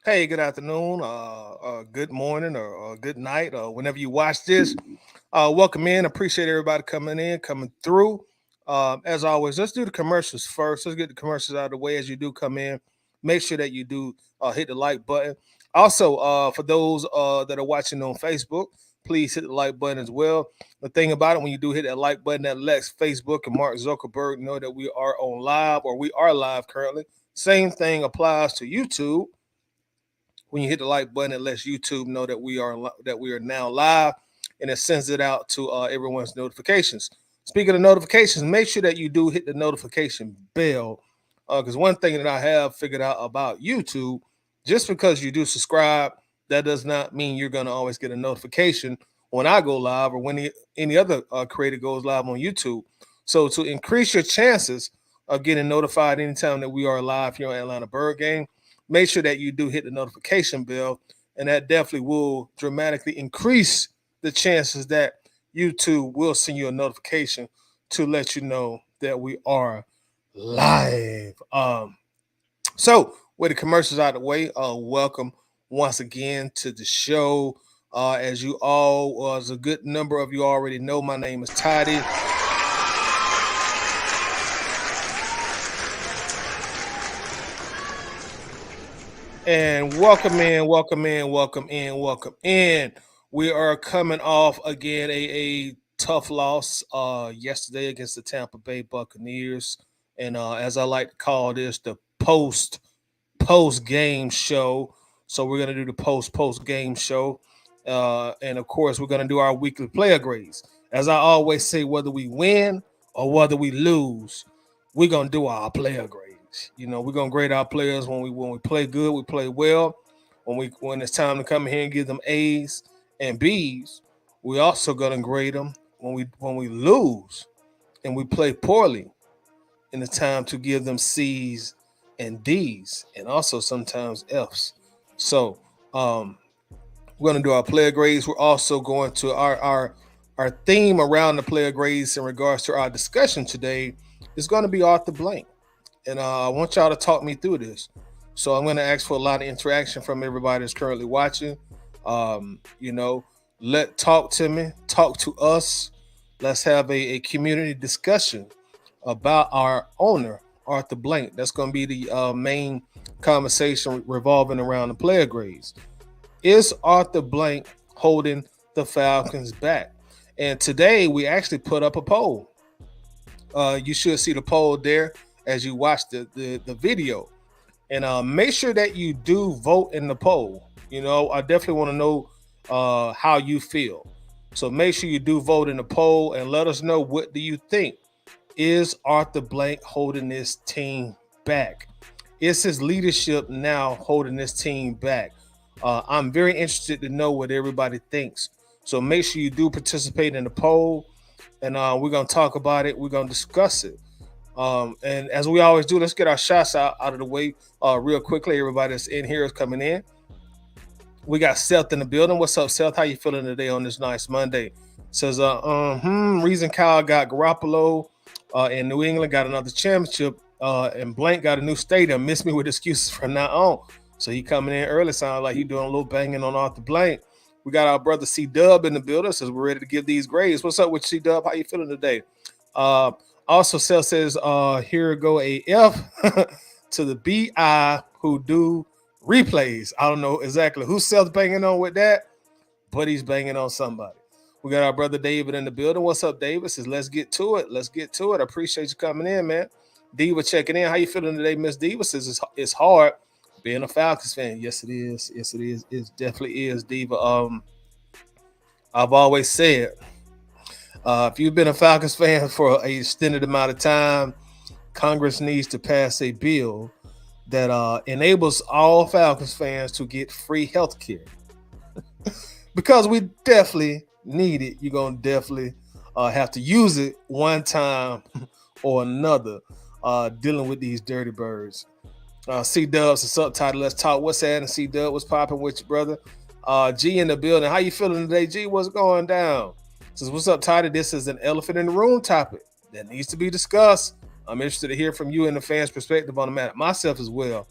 Hey, good afternoon, good morning, or good night, or whenever you watch this. Welcome in. Appreciate everybody coming in, coming through. As always, let's do the commercials first. Let's get the commercials out of the way as you do come in. Make sure that you do hit the like button. Also, for those that are watching on Facebook, please hit the like button as well. The thing about it, when you do hit that like button, that lets Facebook and Mark Zuckerberg know that we are on live or we are live currently. Same thing applies to YouTube. When you hit the like button, it lets YouTube know that we are now live, and it sends it out to everyone's notifications. Speaking of notifications, make sure that you do hit the notification bell, because one thing that I have figured out about YouTube, just because you do subscribe, that does not mean you're going to always get a notification when I go live or when any other creator goes live on YouTube. So to increase your chances of getting notified anytime that we are live here on Atlanta Bird Game, make sure that you do hit the notification bell, and that definitely will dramatically increase the chances that YouTube will send you a notification to let you know that we are live. So with the commercials out of the way, welcome once again to the show. As you all, as a good number of you already know, my name is Toddy. And welcome in, welcome in, welcome in, welcome in. We are coming off again a tough loss yesterday against the Tampa Bay Buccaneers. And as I like to call this, the post game show. So we're gonna do the post game show. And of course, we're gonna do our weekly player grades. As I always say, whether we win or whether we lose, we're gonna do our player grades. You know, we're gonna grade our players when we play good, we play well. When it's time to come here and give them A's and B's, we also gonna grade them when we lose and we play poorly. In the time to give them C's and D's, and also sometimes F's. So we're gonna do our player grades. We're also going to our theme around the player grades in regards to our discussion today is going to be Arthur Blank. And I want y'all to talk me through this. So I'm going to ask for a lot of interaction from everybody that's currently watching. You know, talk to me, talk to us. Let's have a community discussion about our owner, Arthur Blank. That's going to be the main conversation revolving around the player grades. Is Arthur Blank holding the Falcons back? And today we actually put up a poll. You should see the poll there as you watch the video. And make sure that you do vote in the poll. You know, I definitely want to know how you feel. So make sure you do vote in the poll and let us know, what do you think? Is Arthur Blank holding this team back? Is his leadership now holding this team back? I'm very interested to know what everybody thinks. So make sure you do participate in the poll, and we're going to talk about it. We're going to discuss it. And as we always do, let's get our shots out of the way real quickly. Everybody that's in here is coming in. We got Seth in the building. What's up, Seth? How you feeling today on this nice Monday? Says, reason Kyle got Garoppolo in New England, got another championship, and Blank got a new stadium. Miss me with excuses from now on. So he coming in early. Sounds like he doing a little banging on Arthur Blank. We got our brother C Dub in the building. Says we're ready to give these grades. What's up with C Dub? How you feeling today? Also, Seth says, here go a F to the BI who do replays. I don't know exactly who Seth's banging on with that, but he's banging on somebody. We got our brother David in the building. What's up, David? Says, let's get to it. Let's get to it. I appreciate you coming in, man. Diva checking in. How you feeling today, Miss Diva? Says it's hard being a Falcons fan. Yes, it is. Yes, it is. It definitely is, Diva. I've always said, if you've been a Falcons fan for an extended amount of time, Congress needs to pass a bill that enables all Falcons fans to get free health care. Because we definitely need it. You're going to definitely have to use it one time or another dealing with these dirty birds. C-Dubs, the subtitle, let's talk. What's happening, C-Dub? What's popping with you, brother? G in the building. How you feeling today, G? What's going down? Says, what's up, Toddy? This is an elephant in the room topic that needs to be discussed. I'm interested to hear from you and the fans' perspective on the matter. Myself as well.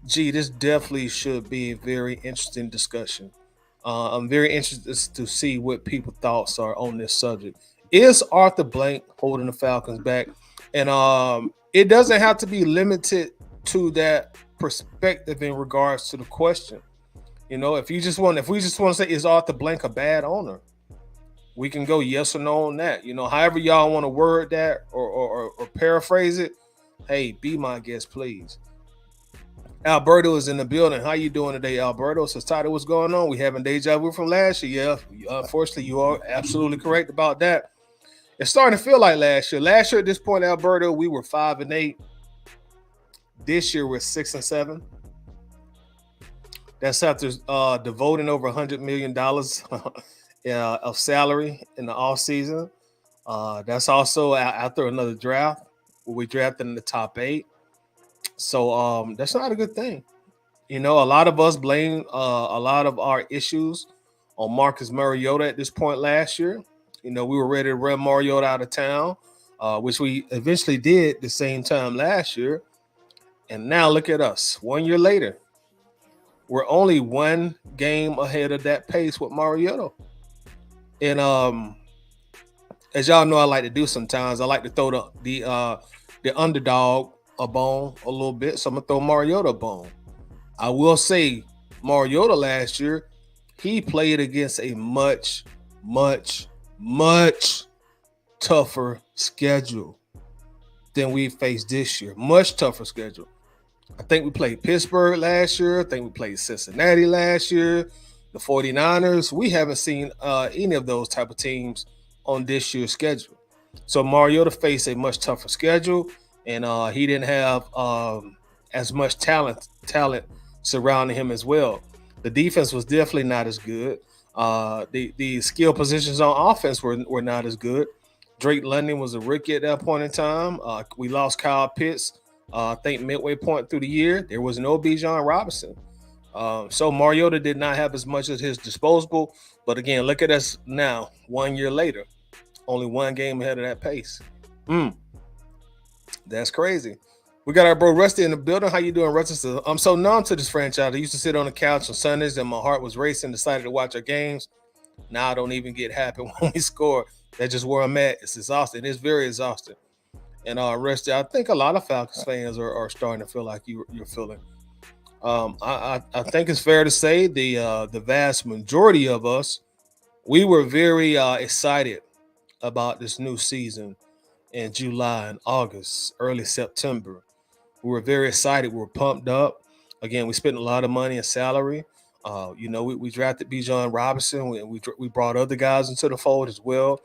Gee, this definitely should be a very interesting discussion. I'm very interested to see what people's thoughts are on this subject. Is Arthur Blank holding the Falcons back? And it doesn't have to be limited to that perspective in regards to the question. You know, if we just want to say, is Arthur Blank a bad owner? We can go yes or no on that. You know, however y'all want to word that or paraphrase it. Hey, be my guest, please. Alberto is in the building. How you doing today, Alberto? Says Tyler, what's going on? We having deja vu from last year. Yeah, unfortunately, you are absolutely correct about that. It's starting to feel like last year. Last year at this point, Alberto, we were 5-8. This year we're 6-7. That's after devoting over $100 million of salary in the off season. That's also after another draft where we drafted in the top 8. So that's not a good thing. You know, a lot of us blame a lot of our issues on Marcus Mariota at this point last year. You know, we were ready to run Mariota out of town, which we eventually did the same time last year. And now look at us. 1 year later, we're only one game ahead of that pace with Mariota. And as y'all know, I like to do sometimes. I like to throw the underdog a bone a little bit. So I'm gonna throw Mariota a bone. I will say Mariota last year, he played against a much, much, much tougher schedule than we faced this year. Much tougher schedule. I think we played Pittsburgh last year. I think we played Cincinnati last year. The 49ers. We haven't seen any of those type of teams on this year's schedule. So Mariota faced a much tougher schedule, and he didn't have as much talent surrounding him as well. The defense was definitely not as good. The skill positions on offense were not as good. Drake London was a rookie at that point in time. We lost Kyle Pitts. I think midway point through the year, there was no Bijan Robinson. So Mariota did not have as much at his disposal. But again, look at us now, 1 year later, only one game ahead of that pace. That's crazy. We got our bro Rusty in the building. How you doing, Rusty? I'm so numb to this franchise. I used to sit on the couch on Sundays and my heart was racing, decided to watch our games. Now I don't even get happy when we score. That's just where I'm at. It's exhausting. It's very exhausting. And Rusty, I think a lot of Falcons fans are starting to feel like you're feeling. I think it's fair to say the vast majority of us, we were very excited about this new season in July and August, early September. We were very excited. We were pumped up. Again, we spent a lot of money in salary. You know, we drafted Bijan Robinson. We brought other guys into the fold as well.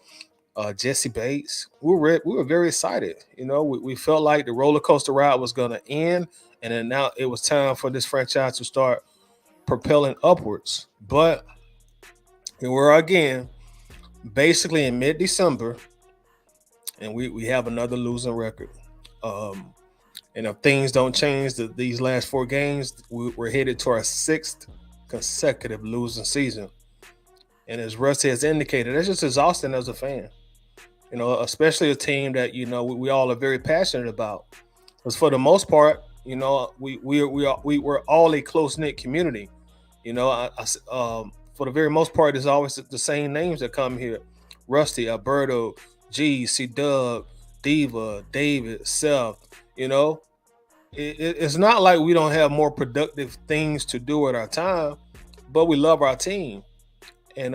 Jesse Bates. We were very excited. You know, we felt like the roller coaster ride was going to end, and then now it was time for this franchise to start propelling upwards. But here we are again, basically in mid-December, and we have another losing record. And if things don't change these last 4 games, we're headed to our 6th consecutive losing season. And as Rusty has indicated, that's just exhausting as a fan. You know, especially a team that you know we all are very passionate about. Because for the most part, you know, we're all a close knit community. You know, for the very most part, there's always the same names that come here: Rusty, Alberto, G, C, Dub, Diva, David, Seth. You know, it's not like we don't have more productive things to do with our time, but we love our team, and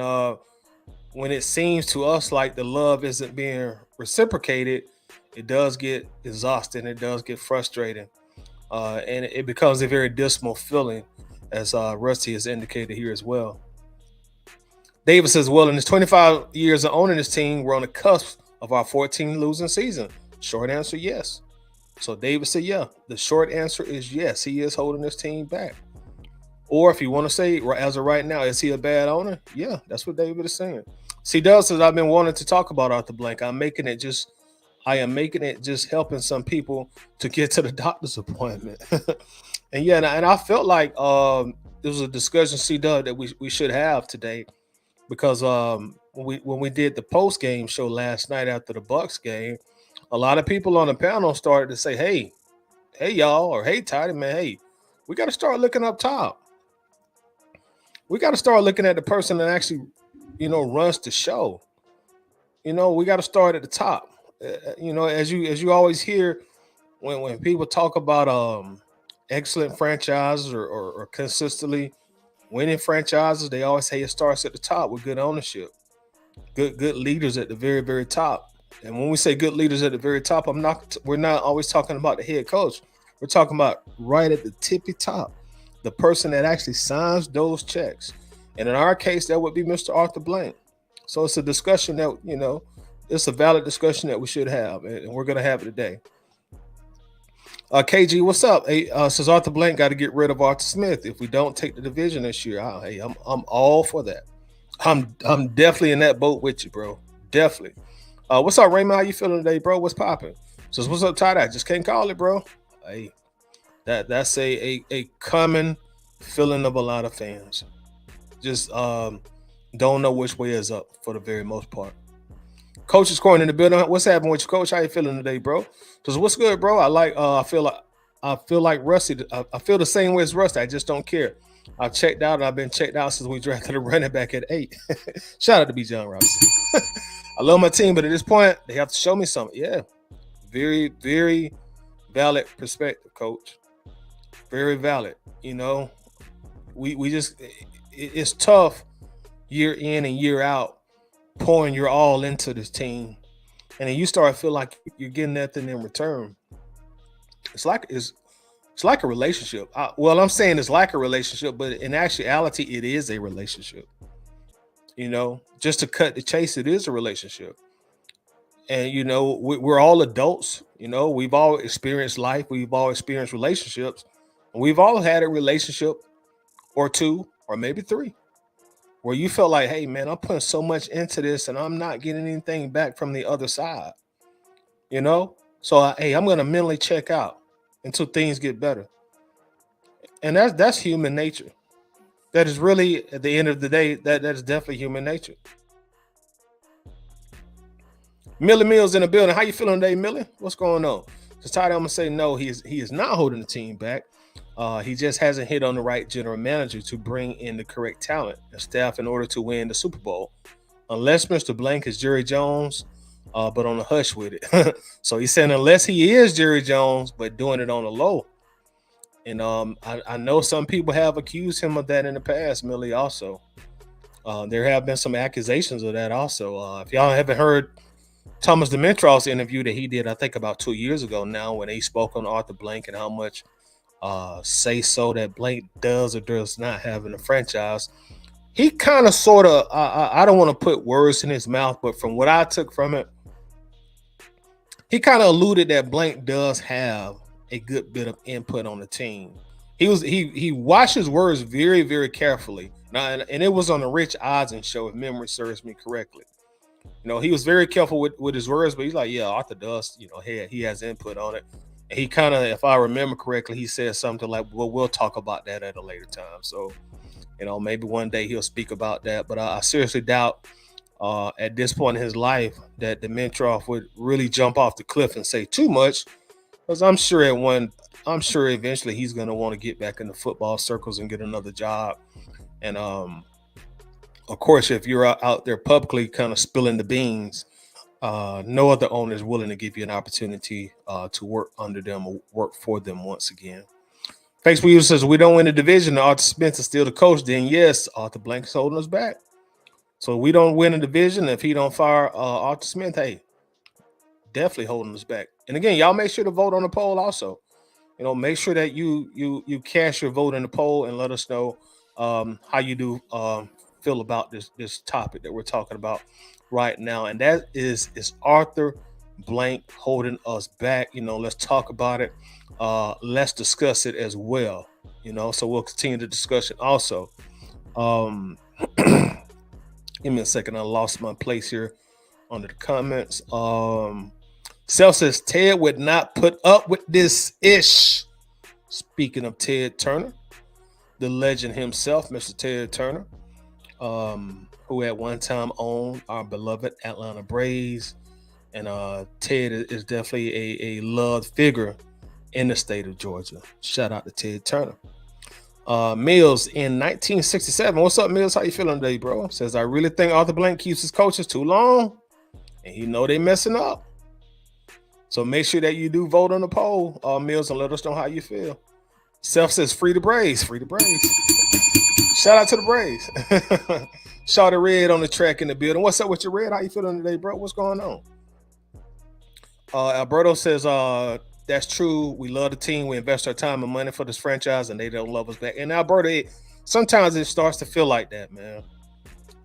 when it seems to us like the love isn't being reciprocated, it does get exhausting. It does get frustrating. And it becomes a very dismal feeling, as Rusty has indicated here as well. Davis says, well, in his 25 years of owning this team, we're on the cusp of our 14 losing season. Short answer, yes. So Davis said, yeah. The short answer is yes. He is holding this team back. Or if you want to say, as of right now, is he a bad owner? Yeah, that's what David is saying. C. Doug says, I've been wanting to talk about Arthur Blank. I am making it just helping some people to get to the doctor's appointment. and yeah, and I felt like there was a discussion, C. Doug, that we should have today because when we did the post game show last night after the Bucks game, a lot of people on the panel started to say, hey y'all, or hey Toddy, man, hey, We got to start looking up top. We got to start looking at the person that actually, runs the show. We got to start at the top. As you always hear when people talk about excellent franchises or consistently winning franchises, they always say it starts at the top with good ownership, good leaders at the very very top. And when we say good leaders at the very top, we're not always talking about the head coach. We're talking about right at the tippy top, the person that actually signs those checks. And in our case, that would be Mr. Arthur Blank. So it's a discussion that, it's a valid discussion that we should have, and we're going to have it today. KG, what's up? Hey, says Arthur Blank got to get rid of Arthur Smith if we don't take the division this year. Hey, I'm all for that. I'm definitely in that boat with you, bro. Definitely. What's up, Raymond? How you feeling today, bro? What's popping? Says what's up, Ty? I just can't call it, bro. Hey, that's a common feeling of a lot of fans. Just don't know which way is up for the very most part. Coach is corner in the building. What's happening with you, Coach? How you feeling today, bro? Because what's good, bro? I feel like Rusty. I feel the same way as Rusty. I just don't care. I've checked out. And I've been checked out since we drafted a running back at 8. Shout out to B. John Robinson. I love my team, but at this point, they have to show me something. Yeah, very, very valid perspective, Coach. Very valid. We just it's tough year in and year out pouring your all into this team, and then you start to feel like you're getting nothing in return. It's like a relationship. I'm saying it's like a relationship, but in actuality, it is a relationship. Just to cut the chase, it is a relationship. And we're all adults. We've all experienced life. We've all experienced relationships. And we've all had a relationship or two, or maybe 3, where you felt like, hey, man, I'm putting so much into this and I'm not getting anything back from the other side. So hey, I'm going to mentally check out until things get better. And that's human nature. That is really, at the end of the day, that is definitely human nature. Millie Mills in the building. How you feeling today, Millie? What's going on? Because Todd, I'm going to say no, he is not holding the team back. He just hasn't hit on the right general manager to bring in the correct talent and staff in order to win the Super Bowl. Unless Mr. Blank is Jerry Jones, but on the hush with it. So he's saying unless he is Jerry Jones, but doing it on the low. And I know some people have accused him of that in the past, Millie, also. There have been some accusations of that also. If y'all haven't heard Thomas Dimitrov's interview that he did, I think about 2 years ago now, when he spoke on Arthur Blank and how much say so that Blank does or does not have in the franchise. He kind of sort of, I don't want to put words in his mouth, but from what I took from it, he kind of alluded that Blank does have a good bit of input on the team. He watched his words very, very carefully. Now, and it was on the Rich Eisen show, if memory serves me correctly. He was very careful with his words, but he's like, yeah, Arthur does, he has input on it. And he kind of, if I remember correctly, he said something like, well, we'll talk about that at a later time. So, maybe one day he'll speak about that. But I seriously doubt at this point in his life that Dimitrov would really jump off the cliff and say too much, because I'm sure eventually he's going to want to get back into football circles and get another job. And of course, if you're out there publicly kind of spilling the beans, no other owner is willing to give you an opportunity to work under them or work for them once again. Face Weaver says, we don't win the division, Arthur Smith is still the coach. Then yes, Arthur Blank is holding us back. So we don't win the division. If he don't fire Arthur Smith, hey, definitely holding us back. And again, y'all make sure to vote on the poll also. Make sure that you cast your vote in the poll and let us know how you do feel about this topic that we're talking about right now. And that is Arthur Blank holding us back? Let's talk about it. Let's discuss it as well. So we'll continue the discussion also. Give me a second. I lost my place here under the comments. Self says Ted would not put up with this ish. Speaking of Ted Turner, the legend himself, Mr. Ted Turner, who at one time owned our beloved Atlanta Braves. And Ted is definitely a loved figure in the state of Georgia. Shout out to Ted Turner. Mills in 1967. What's up, Mills? How you feeling today, bro? Says, I really think Arthur Blank keeps his coaches too long, and he know they messing up. So make sure that you do vote on the poll, Mills, and let us know how you feel. Self says, free the Braves. Free the Braves. Shout out to the Braves. Shot Red on the track in the building. What's up with your Red? How you feeling today, bro? What's going on? Alberto says, that's true. We love the team. We invest our time and money for this franchise, and they don't love us back. And Alberto, sometimes it starts to feel like that, man.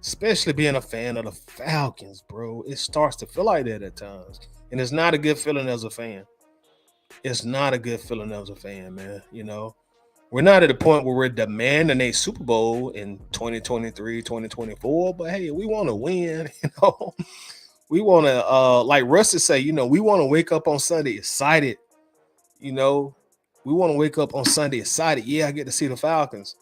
Especially being a fan of the Falcons, bro. It starts to feel like that at times. And it's not a good feeling as a fan. It's not a good feeling as a fan, man. You know, we're not at a point where we're demanding a Super Bowl in 2023, 2024. But hey, we want to win, you know. We want to, like Rusty say, you know, we want to wake up on Sunday excited. You know, we want to wake up on Sunday excited. Yeah, I get to see the Falcons.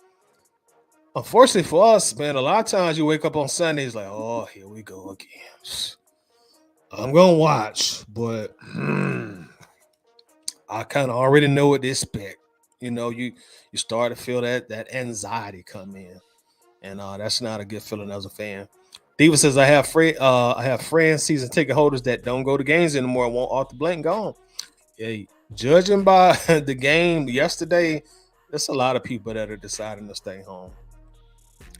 Unfortunately for us, man, a lot of times you wake up on Sundays like, oh, here we go again. I'm going to watch, but I kind of already know what to expect. You know, you start to feel that anxiety come in. And that's not a good feeling as a fan. Diva says, I have friends, season ticket holders that don't go to games anymore. I want Arthur Blank gone. Hey, judging by the game yesterday, there's a lot of people that are deciding to stay home.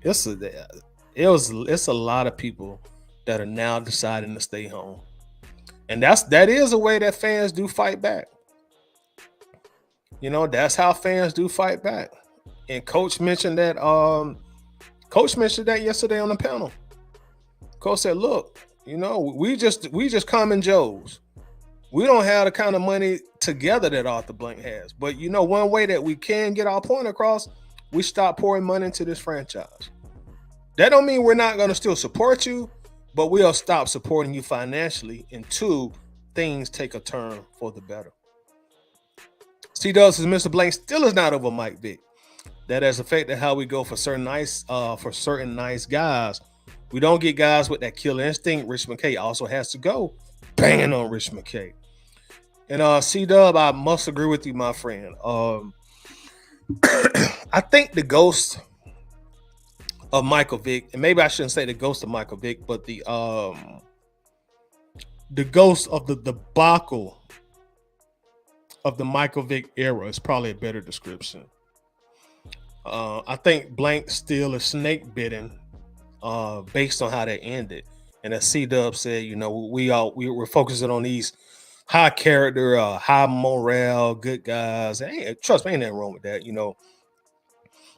It's a lot of people that are now deciding to stay home. And that is a way that fans do fight back. You know, that's how fans do fight back. And Coach mentioned that yesterday on the panel. Coach said, look, you know, we just common Joes. We don't have the kind of money together that Arthur Blank has. But you know, one way that we can get our point across, we stop pouring money into this franchise. That don't mean we're not going to still support you, but we'll stop supporting you financially until things take a turn for the better. C-Dub says Mr. Blank still is not over Mike Vick. That has affected how we go for certain nice guys. We don't get guys with that killer instinct. Rich McKay also has to go. Banging on Rich McKay. And C-Dub, I must agree with you, my friend. I think the ghost of Michael Vick, and maybe I shouldn't say the ghost of Michael Vick, but the ghost of the debacle of the Michael Vick era is probably a better description. I think Blank still is snake bitten based on how they ended. And as C-Dub said, you know, we're focusing on these high character, high morale, good guys. And trust me, ain't nothing wrong with that. You know,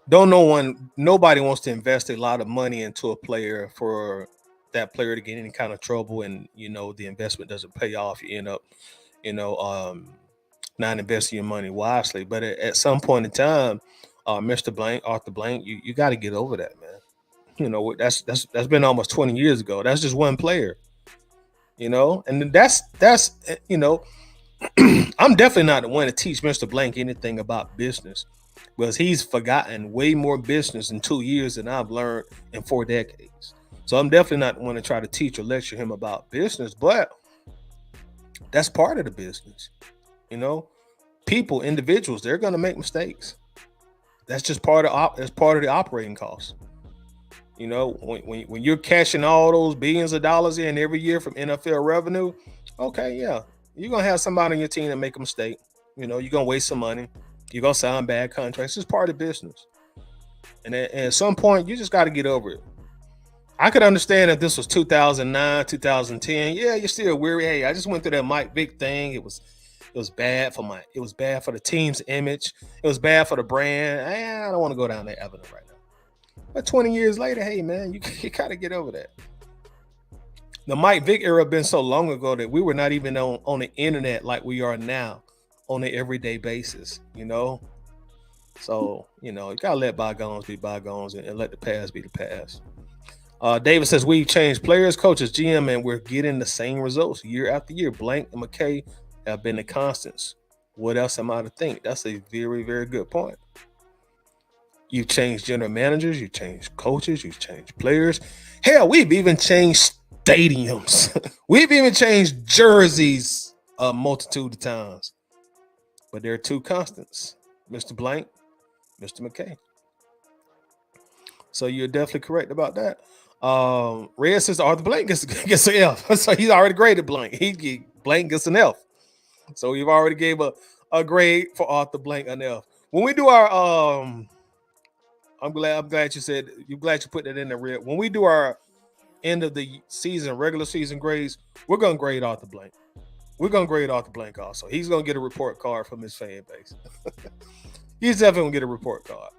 nobody wants to invest a lot of money into a player for that player to get any kind of trouble, and you know the investment doesn't pay off. You end up, not investing your money wisely. But at some point in time, Mr. Blank, Arthur Blank, you got to get over that, man. You know, that's been almost 20 years ago. That's just one player. You know, and that's you know, I'm definitely not the one to teach Mr. Blank anything about business, because he's forgotten way more business in 2 years than I've learned in 4 decades. So I'm definitely not the one to try to teach or lecture him about business, but that's part of the business. You know, individuals, they're going to make mistakes. That's just part of the operating costs. You know, when you're cashing all those billions of dollars in every year from NFL revenue, okay, yeah, you're gonna have somebody on your team that make a mistake. You know, you're gonna waste some money. You're gonna sign bad contracts. It's part of business. And at some point, you just got to get over it. I could understand if this was 2009, 2010. Yeah, you're still weary. Hey, I just went through that Mike Vick thing. It was bad for the team's image. It was bad for the brand. I don't want to go down that avenue right now. But 20 years later, hey, man, you got to get over that. The Mike Vick era been so long ago that we were not even on the internet like we are now on an everyday basis, you know? So, you know, you got to let bygones be bygones and let the past be the past. David says, we've changed players, coaches, GM, and we're getting the same results year after year. Blank and McKay have been the constants. What else am I to think? That's a very, very good point. You've changed general managers, you've changed coaches, you've changed players. Hell, we've even changed stadiums. We've even changed jerseys a multitude of times. But there are two constants, Mr. Blank, Mr. McKay. So you're definitely correct about that. Red says Arthur Blank gets an F. So he's already graded Blank. Blank gets an F. So we've already gave a grade for Arthur Blank an F. When we do our I'm glad you're glad you put that in there, Red. When we do our end of the season, regular season grades, we're gonna grade Arthur Blank. We're gonna grade Arthur Blank also. He's gonna get a report card from his fan base. He's definitely gonna get a report card.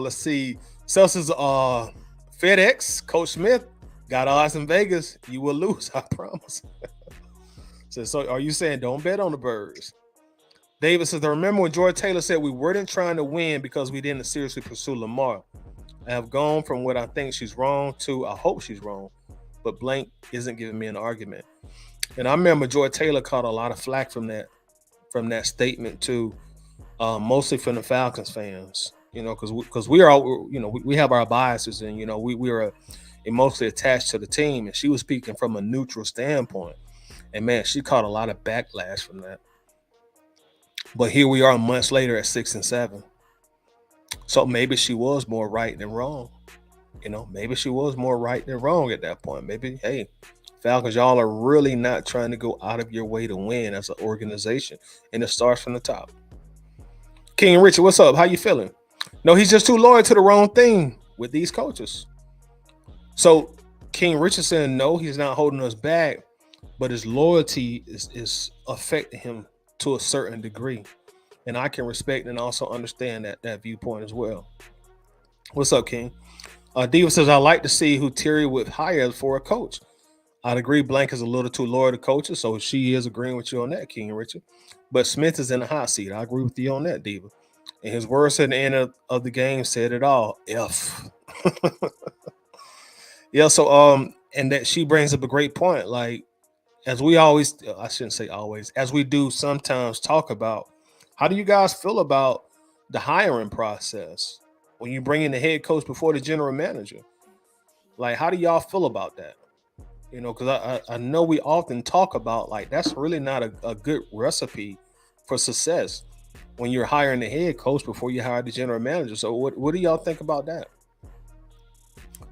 Let's see. Celsius FedEx, Coach Smith, got odds in Vegas. You will lose, I promise. So are you saying don't bet on the birds? David says, I remember when George Taylor said we weren't trying to win because we didn't seriously pursue Lamar. I have gone from what I think she's wrong to I hope she's wrong, but Blank isn't giving me an argument. And I remember George Taylor caught a lot of flack from that statement too, mostly from the Falcons fans. Because we are all, we have our biases, and we are emotionally attached to the team, and she was speaking from a neutral standpoint, and man, she caught a lot of backlash from that. But here we are months later at 6-7. So maybe she was more right than wrong. Maybe she was more right than wrong at that point. Maybe, hey, Falcons, y'all are really not trying to go out of your way to win as an organization, and it starts from the top. King Richard, what's up? How you feeling? No, he's just too loyal to the wrong thing with these coaches. So King Richard saying no, he's not holding us back, but his loyalty is affecting him to a certain degree. And I can respect and also understand that viewpoint as well. What's up, King? Diva says, I like to see who Terry would hire for a coach. I'd agree Blank is a little too loyal to coaches, so she is agreeing with you on that, King Richard. But Smith is in the hot seat. I agree with you on that, Diva. And his words at the end of the game said it all. F. Yeah, so and that she brings up a great point. Like, as we always, I shouldn't say always, as we do sometimes talk about, how do you guys feel about the hiring process when you bring in the head coach before the general manager? Like, how do y'all feel about that? Because I know we often talk about, like, that's really not a good recipe for success when you're hiring the head coach before you hire the general manager. So what do y'all think about that?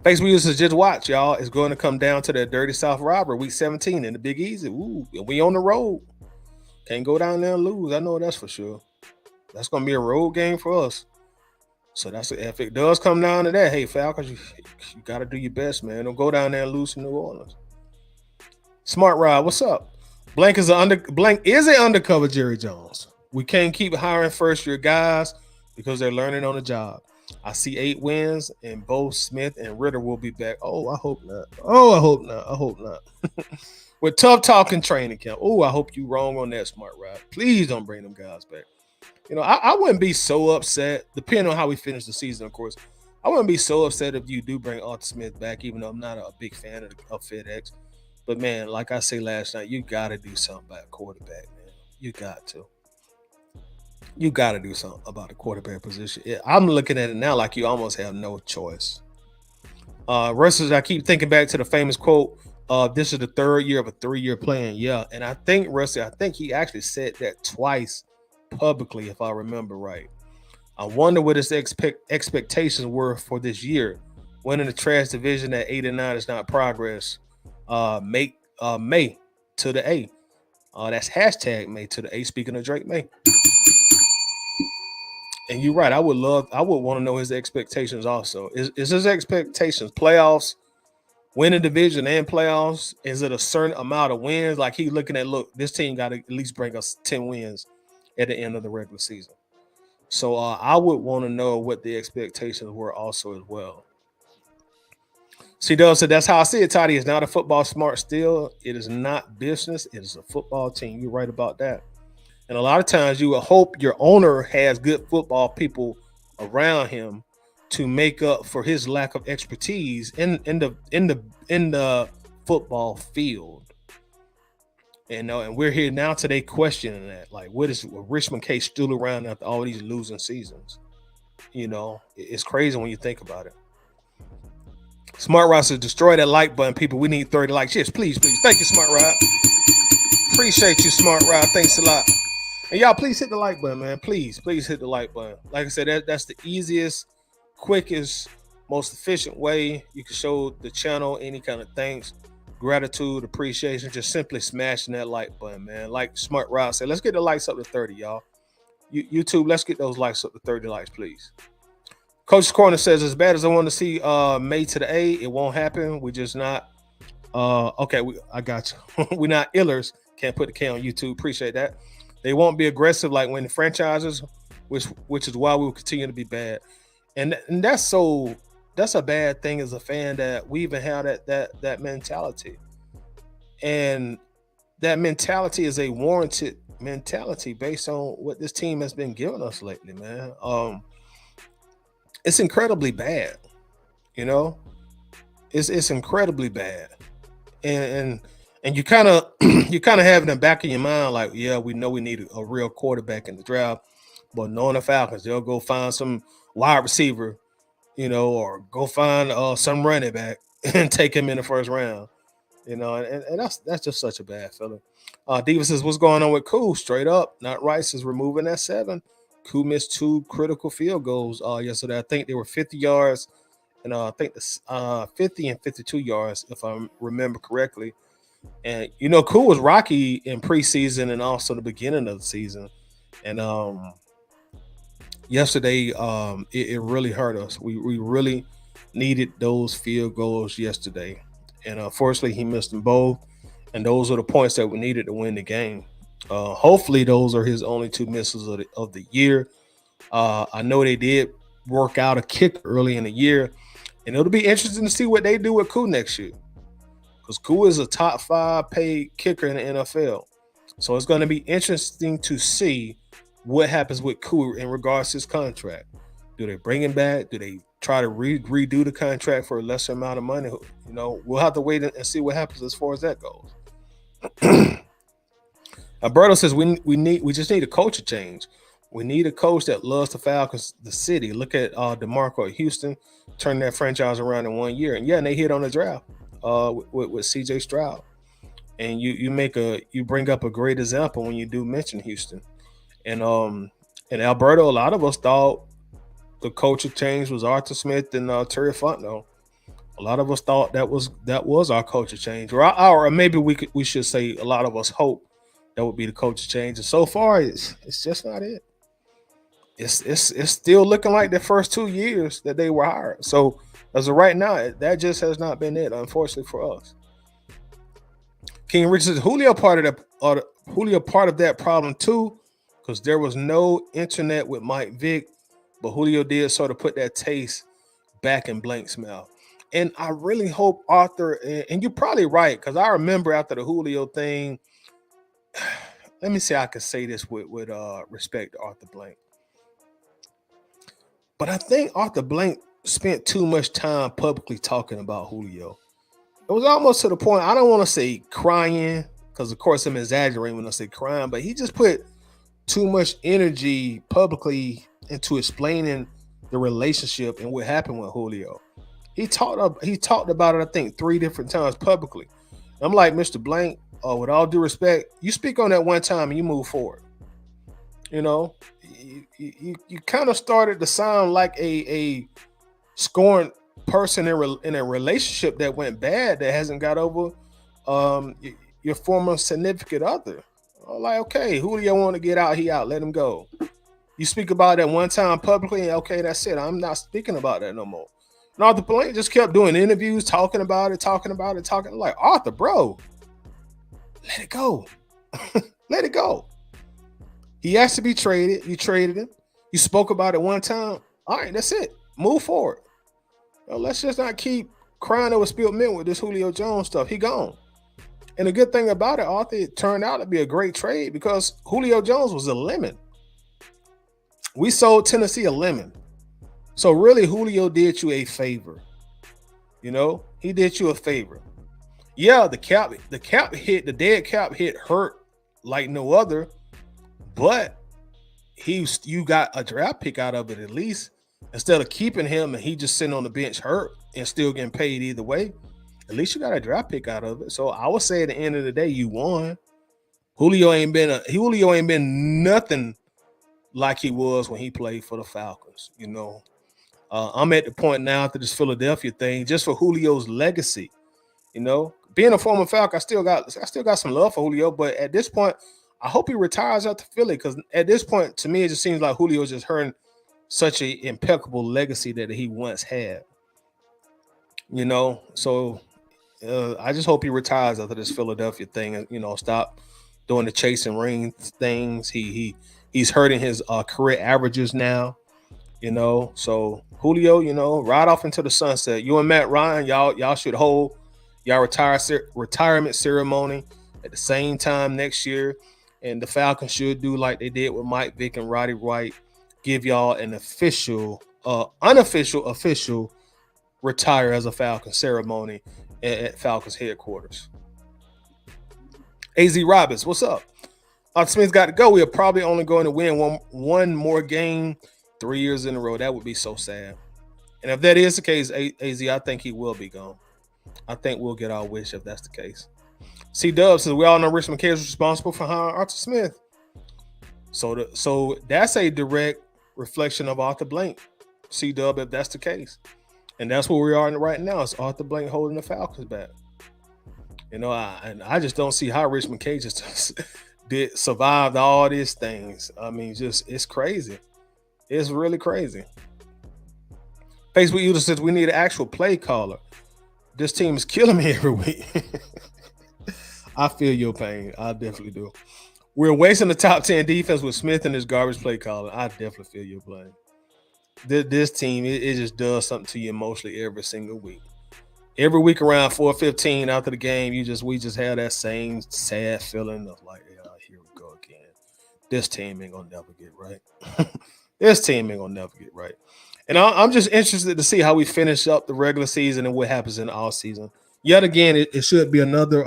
Thanks for using Just Watch, y'all. It's going to come down to that Dirty South robbery, week 17 in the Big Easy. Ooh, we on the road. Can't go down there and lose. I know that's for sure. That's going to be a road game for us. So if it does come down to that, hey, Falcons, you got to do your best, man. Don't go down there and lose to New Orleans. Smart Rod, what's up? Blank is an undercover Jerry Jones. We can't keep hiring first-year guys because they're learning on the job. I see 8 wins, and both Smith and Ritter will be back. Oh, I hope not. I hope not. With tough talking training camp. Oh, I hope you wrong on that, Smart Rod. Please don't bring them guys back. I wouldn't be so upset, depending on how we finish the season, of course. I wouldn't be so upset if you do bring Arthur Smith back, even though I'm not a big fan of FedEx. But, man, like I said last night, you got to do something about quarterback, man. You got to. You got to do something about the quarterback position. I'm looking at it now like you almost have no choice. Russell, I keep thinking back to the famous quote, this is the 3rd year of a 3-year plan. Yeah, and I think, Russell, he actually said that twice publicly, if I remember right. I wonder what his expectations were for this year. Winning the trash division at 8-9 is not progress. May to the A. That's hashtag May to the A. Speaking of Drake May. And you're right. I would want to know his expectations also. Is his expectations playoffs, win a division and playoffs? Is it a certain amount of wins? Like he's looking at, look, this team got to at least bring us 10 wins at the end of the regular season. So I would want to know what the expectations were also as well. C-Dub said, that's how I see it, Toddy. It's not a football smart still. It is not business. It is a football team. You're right about that. And a lot of times you will hope your owner has good football people around him to make up for his lack of expertise in the football field. And we're here now today questioning that. Like, what is Richmond K still around after all these losing seasons? It's crazy when you think about it. Smart Rod says, destroy that like button, people. We need 30 likes. Yes, please. Thank you, Smart Rod. Appreciate you, Smart Rod. Thanks a lot. And y'all, please hit the like button, man. Please hit the like button. Like I said, that's the easiest, quickest, most efficient way you can show the channel any kind of thanks, gratitude, appreciation, just simply smashing that like button, man. Like Smart Rod said, let's get the likes up to 30, y'all. YouTube, let's get those likes up to 30 likes, please. Coach's Corner says, as bad as I want to see May to the A, it won't happen. We just not okay. I got you. We're not illers. Can't put the K on YouTube. Appreciate that. They won't be aggressive like when the franchises, which is why we will continue to be bad. And that's a bad thing as a fan that we even have that mentality. And that mentality is a warranted mentality based on what this team has been giving us lately, man. It's incredibly bad, you know. It's incredibly bad, and you kind of you kind of have in the back of your mind like, yeah, we know we need a real quarterback in the draft, but knowing the Falcons, they'll go find some wide receiver, you know, or go find some running back and take him in the first round, you know, and that's just such a bad feeling. Diva says, what's going on with Koo? Straight up, not Rice is removing that 7. Koo missed 2 critical field goals yesterday. I think they were 50 yards, and I think 50 and 52 yards, if I remember correctly. And you know, Koo was rocky in preseason and also the beginning of the season. And yesterday, it really hurt us. We really needed those field goals yesterday, and unfortunately, he missed them both. And those are the points that we needed to win the game. Hopefully, those are his only 2 misses of the year. I know they did work out a kick early in the year, and it'll be interesting to see what they do with Koo next year, because Koo is a top 5 paid kicker in the NFL. So it's going to be interesting to see what happens with Koo in regards to his contract. Do they bring him back? Do they try to redo the contract for a lesser amount of money? You know, we'll have to wait and see what happens as far as that goes. Alberto says we just need a culture change. We need a coach that loves the Falcons, the city. Look at DeMarco at Houston, turning that franchise around in 1 year, and yeah, and they hit on the draft with C.J. Stroud. And you bring up a great example when you do mention Houston, and Alberto. A lot of us thought the culture change was Arthur Smith and Terry Fontenot. A lot of us thought that was our culture change, or maybe we should say a lot of us hope that would be the culture change. And so far, it's just not it. It's still looking like the first 2 years that they were hired. So as of right now, that just has not been it, unfortunately for us. King Richard says Julio part of that problem too, because there was no internet with Mike Vick, but Julio did sort of put that taste back in Blank's mouth. And I really hope Arthur, and you're probably right, because I remember after the Julio thing, let me see how I can say this with respect to Arthur Blank. But I think Arthur Blank spent too much time publicly talking about Julio. It was almost to the point, I don't want to say crying, because of course I'm exaggerating when I say crying, but he just put too much energy publicly into explaining the relationship and what happened with Julio. He talked about it, I think, 3 different times publicly. I'm like, Mr. Blank, with all due respect, you speak on that one time and you move forward. You know, you kind of started to sound like a scorned person in a relationship that went bad, that hasn't got over your former significant other. I'm like, okay, Julio want to get out, he out, let him go. You speak about that one time publicly, and okay, that's it. I'm not speaking about that no more. And Arthur Blank just kept doing interviews, talking about it. Like, Arthur, bro, let it go. Let it go. He has to be traded. You traded him. You spoke about it one time. All right, that's it. Move forward. Well, let's just not keep crying over spilled milk with this Julio Jones stuff. He gone. And the good thing about it, Arthur, it turned out to be a great trade because Julio Jones was a lemon. We sold Tennessee a lemon. So really, Julio did you a favor. You know, he did you a favor. Yeah, the dead cap hit hurt like no other, but you got a draft pick out of it at least, instead of keeping him and he just sitting on the bench hurt and still getting paid either way. At least you got a draft pick out of it. So I would say at the end of the day, you won. Julio ain't been nothing like he was when he played for the Falcons, you know. I'm at the point now after this Philadelphia thing, just for Julio's legacy. Being a former Falcon, I still got some love for Julio, but at this point, I hope he retires out to Philly because at this point, to me, it just seems like Julio just hurting such an impeccable legacy that he once had. So I just hope he retires after this Philadelphia thing, and stop doing the chasing ring things. He's hurting his career averages now. So Julio, ride off into the sunset. You and Matt Ryan, y'all should hold y'all retirement ceremony at the same time next year, and the Falcons should do like they did with Mike Vick and Roddy White, give y'all an unofficial, official retire as a Falcon ceremony at Falcons headquarters. AZ Roberts, what's up? Smith's got to go. We are probably only going to win one more game 3 years in a row. That would be so sad. And if that is the case, AZ, I think he will be gone. I think we'll get our wish if that's the case. C Dub says we all know Rich McKay is responsible for hiring Arthur Smith. So that's a direct reflection of Arthur Blank. C Dub, if that's the case. And that's where we are right now. It's Arthur Blank holding the Falcons back. I just don't see how Rich McKay just survived all these things. I mean, it's crazy. It's really crazy. Facebook user says we need an actual play caller. This team is killing me every week. I feel your pain. I definitely do. We're wasting the top 10 defense with Smith and his garbage play caller. I definitely feel your pain. This team, it just does something to you emotionally every single week. Every week around 4:15 after the game, we just have that same sad feeling of like, yeah, here we go again. This team ain't gonna never get right. This team ain't gonna never get right. And I'm just interested to see how we finish up the regular season and what happens in the off season. Yet again, it should be another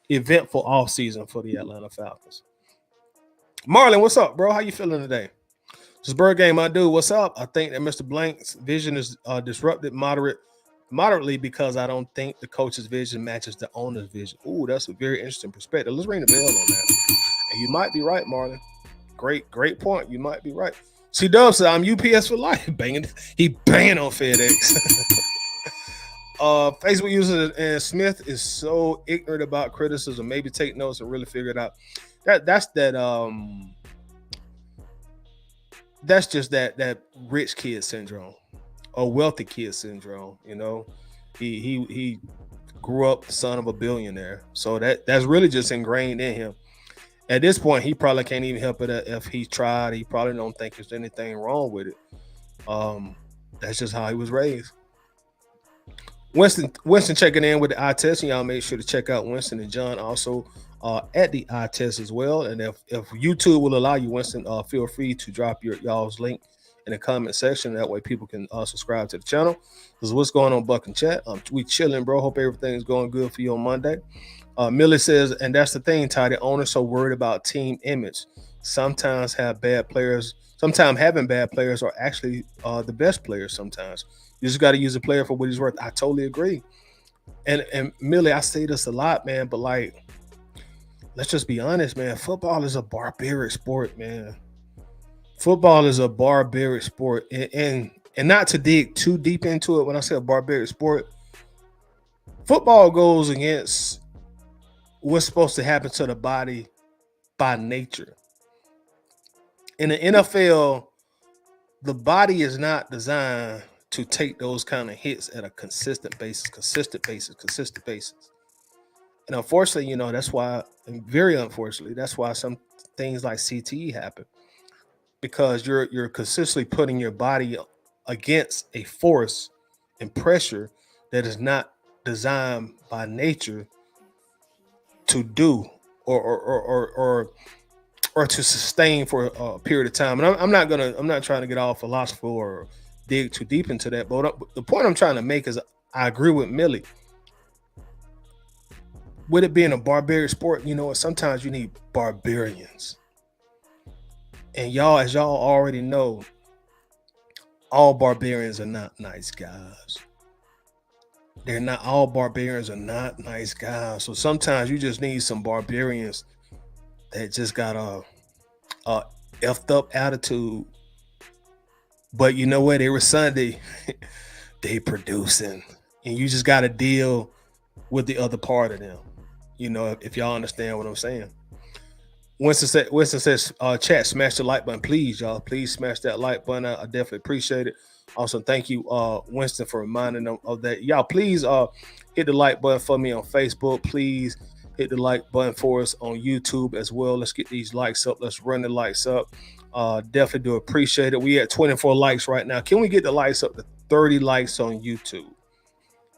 eventful off season for the Atlanta Falcons. Marlon, what's up, bro? How you feeling today? This Bird Game, my dude. What's up? I think that Mr. Blank's vision is disrupted moderately because I don't think the coach's vision matches the owner's vision. Ooh, that's a very interesting perspective. Let's ring the bell on that. And you might be right, Marlon. Great point. You might be right. C Dub said, I'm UPS for life. He banging on FedEx. Facebook user and Smith is so ignorant about criticism. Maybe take notes and really figure it out. That's just that rich kid syndrome or wealthy kid syndrome. He grew up the son of a billionaire, so that's really just ingrained in him. At this point, he probably can't even help it if he tried. He probably don't think there's anything wrong with it. That's just how he was raised. Winston checking in with the eye test, and y'all make sure to check out Winston and John also at the eye test as well. And if YouTube will allow you, Winston, feel free to drop y'all's link in the comment section. That way people can subscribe to the channel. This is what's going on, Buck and Chat. We chilling, bro. Hope everything's going good for you on Monday. Millie says, and that's the thing, Ty, the owner's so worried about team image. Sometimes having bad players are actually the best players sometimes. You just got to use a player for what he's worth. I totally agree. And Millie, I say this a lot, man, but like, let's just be honest, man. Football is a barbaric sport, man. Football is a barbaric sport. And not to dig too deep into it, when I say a barbaric sport, football goes against what's supposed to happen to the body by nature. In the NFL, the body is not designed to take those kind of hits at a consistent basis. And unfortunately, that's why, and very unfortunately, that's why some things like CTE happen. Because you're consistently putting your body against a force and pressure that is not designed by nature to do or to sustain for a period of time. And I'm not trying to get all philosophical or dig too deep into that. But the point I'm trying to make is I agree with Millie. With it being a barbaric sport, sometimes you need barbarians. And as y'all already know, all barbarians are not nice guys. All barbarians are not nice guys. So sometimes you just need some barbarians that just got a effed up attitude But you know what? Every Sunday, they producing. And you just got to deal with the other part of them. If y'all understand what I'm saying. Winston says, chat, smash the like button, please, y'all. Please smash that like button. I definitely appreciate it. Also, thank you, Winston, for reminding them of that. Y'all, please hit the like button for me on Facebook. Please hit the like button for us on YouTube as well. Let's get these likes up. Let's run the likes up. Definitely do appreciate it. We at 24 likes right now. Can we get the likes up to 30 likes on YouTube?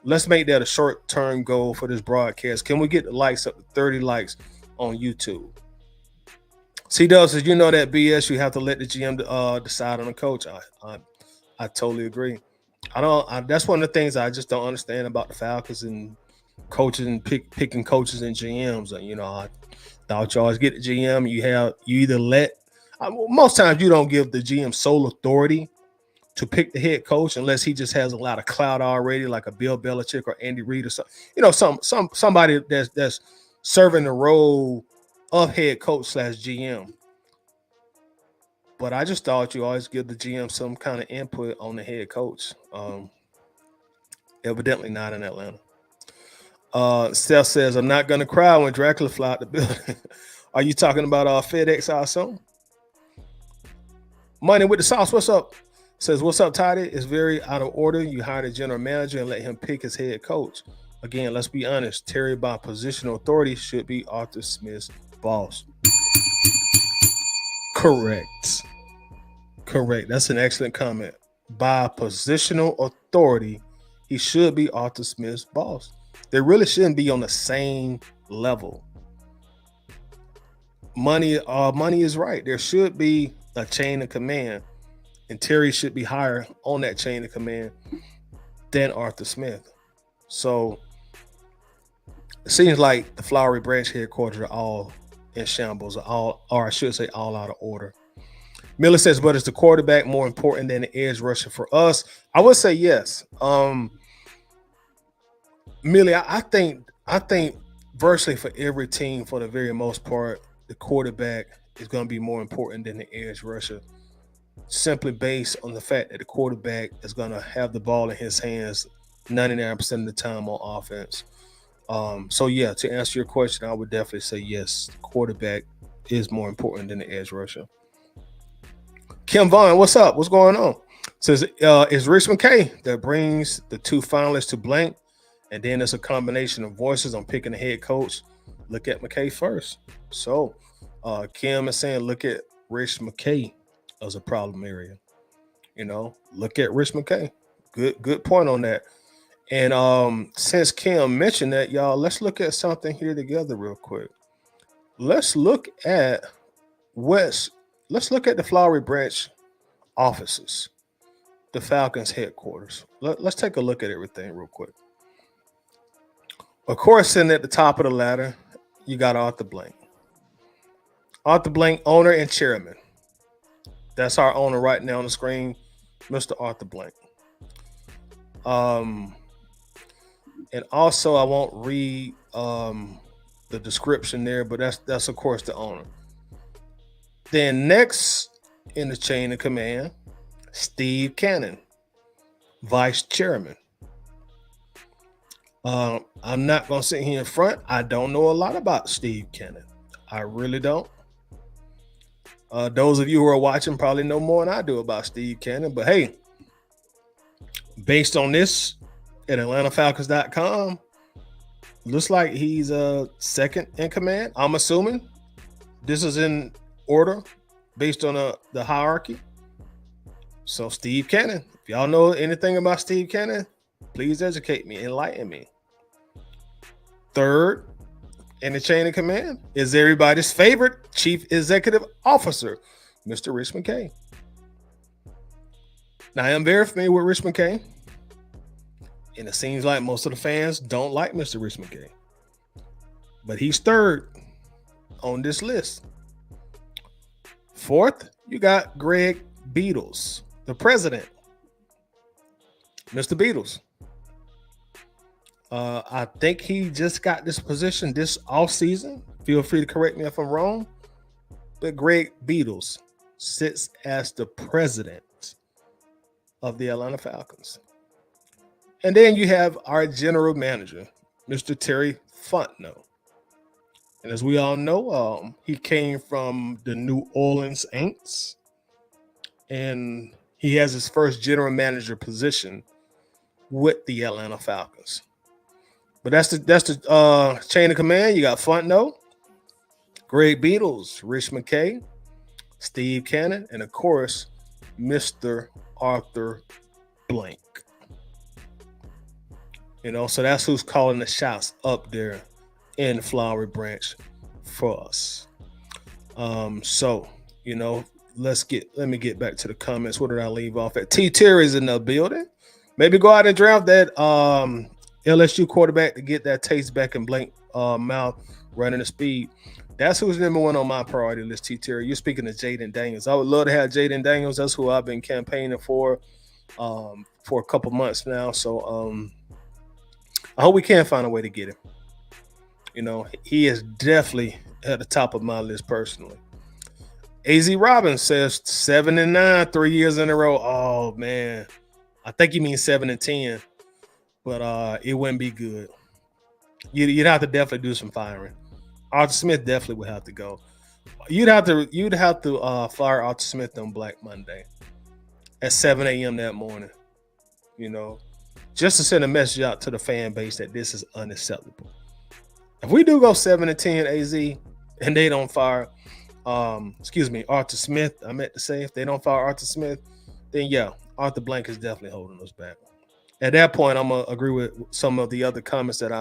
Let's make that a short-term goal for this broadcast. Can we get the likes up to 30 likes on YouTube? C-Dub says, that BS, you have to let the GM decide on a coach. I totally agree. That's one of the things I just don't understand about the Falcons and coaches and picking coaches and GMs. I thought you always get the GM. You either most times you don't give the GM sole authority to pick the head coach unless he just has a lot of clout already, like a Bill Belichick or Andy Reid or something. Somebody that's serving the role of head coach / GM. But I just thought you always give the GM some kind of input on the head coach. Evidently not in Atlanta. Steph says, I'm not going to cry when Dracula fly out the building. Are you talking about FedEx, I assume? Money with the sauce, what's up? Says, what's up, Toddy? It's very out of order. You hire the general manager and let him pick his head coach. Again, let's be honest. Terry, by positional authority, should be Arthur Smith's boss. Correct. That's an excellent comment. By positional authority, he should be Arthur Smith's boss. They really shouldn't be on the same level. Money is right. There should be a chain of command, and Terry should be higher on that chain of command than Arthur Smith. So it seems like the Flowery Branch headquarters are all in shambles, or I should say all out of order. Miller says, but is the quarterback more important than the edge rusher for us? I would say yes. Millie, I think virtually for every team, for the very most part, the quarterback is going to be more important than the edge rusher, simply based on the fact that the quarterback is going to have the ball in his hands 99% of the time on offense. So yeah, to answer your question, I would definitely say yes, the quarterback is more important than the edge rusher. Kim Vaughn, what's up? What's going on? Says, it's Rich McKay that brings the two finalists to blank, and then it's a combination of voices on picking the head coach. Look at McKay first. So Kim is saying, look at Rich McKay as a problem area. Look at Rich McKay. Good point on that. And since Kim mentioned that, y'all, let's look at something here together real quick. Let's look at the Flowery Branch offices, the Falcons headquarters. Let's take a look at everything real quick. Of course, sitting at the top of the ladder, you got Arthur Blank. Arthur Blank, owner and chairman. That's our owner right now on the screen, Mr. Arthur Blank. And also, I won't read the description there, but that's of course the owner. Then next in the chain of command, Steve Cannon, vice chairman. I'm not going to sit here in front. I don't know a lot about Steve Cannon. I really don't. Those of you who are watching probably know more than I do about Steve Cannon. But hey, based on this at AtlantaFalcons.com, looks like he's second in command. I'm assuming this is in order based on the hierarchy. So Steve Cannon, if y'all know anything about Steve Cannon, please educate me, enlighten me. Third in the chain of command is everybody's favorite chief executive officer, Mr. Rich McKay. Now, I am very familiar with Rich McKay, and it seems like most of the fans don't like Mr. Rich McKay. But he's third on this list. Fourth, you got Greg Beatles, the president. Mr. Beatles. I think he just got this position this offseason. Feel free to correct me if I'm wrong. But Greg Beatles sits as the president of the Atlanta Falcons. And then you have our general manager, Mr. Terry Fontenot. And as we all know, he came from the New Orleans Saints, and he has his first general manager position with the Atlanta Falcons. But that's the chain of command. You got Fontenot, Greg Beatles, Rich McKay, Steve Cannon, and of course, Mr. Arthur Blank. So that's who's calling the shots up there in Flowery Branch for us. So let me get back to the comments. Where did I leave off at? T. Terry's in the building. Maybe go out and draft that LSU quarterback to get that taste back in Blank mouth, running the speed. That's who's number one on my priority list, T. Terry. You're speaking to Jaden Daniels. I would love to have Jaden Daniels. That's who I've been campaigning for a couple months now. So I hope we can find a way to get him. He is definitely at the top of my list personally. AZ Robbins says 7-9, 3 years in a row. Oh man, I think he means 7-10, but it wouldn't be good. You'd have to definitely do some firing. Arthur Smith definitely would have to go. You'd have to fire Arthur Smith on Black Monday at 7 a.m. that morning. Just to send a message out to the fan base that this is unacceptable. If we do go 7-10 AZ and they don't fire, Arthur Smith, I meant to say, if they don't fire Arthur Smith, then yeah, Arthur Blank is definitely holding us back. At that point, I'm gonna agree with some of the other comments that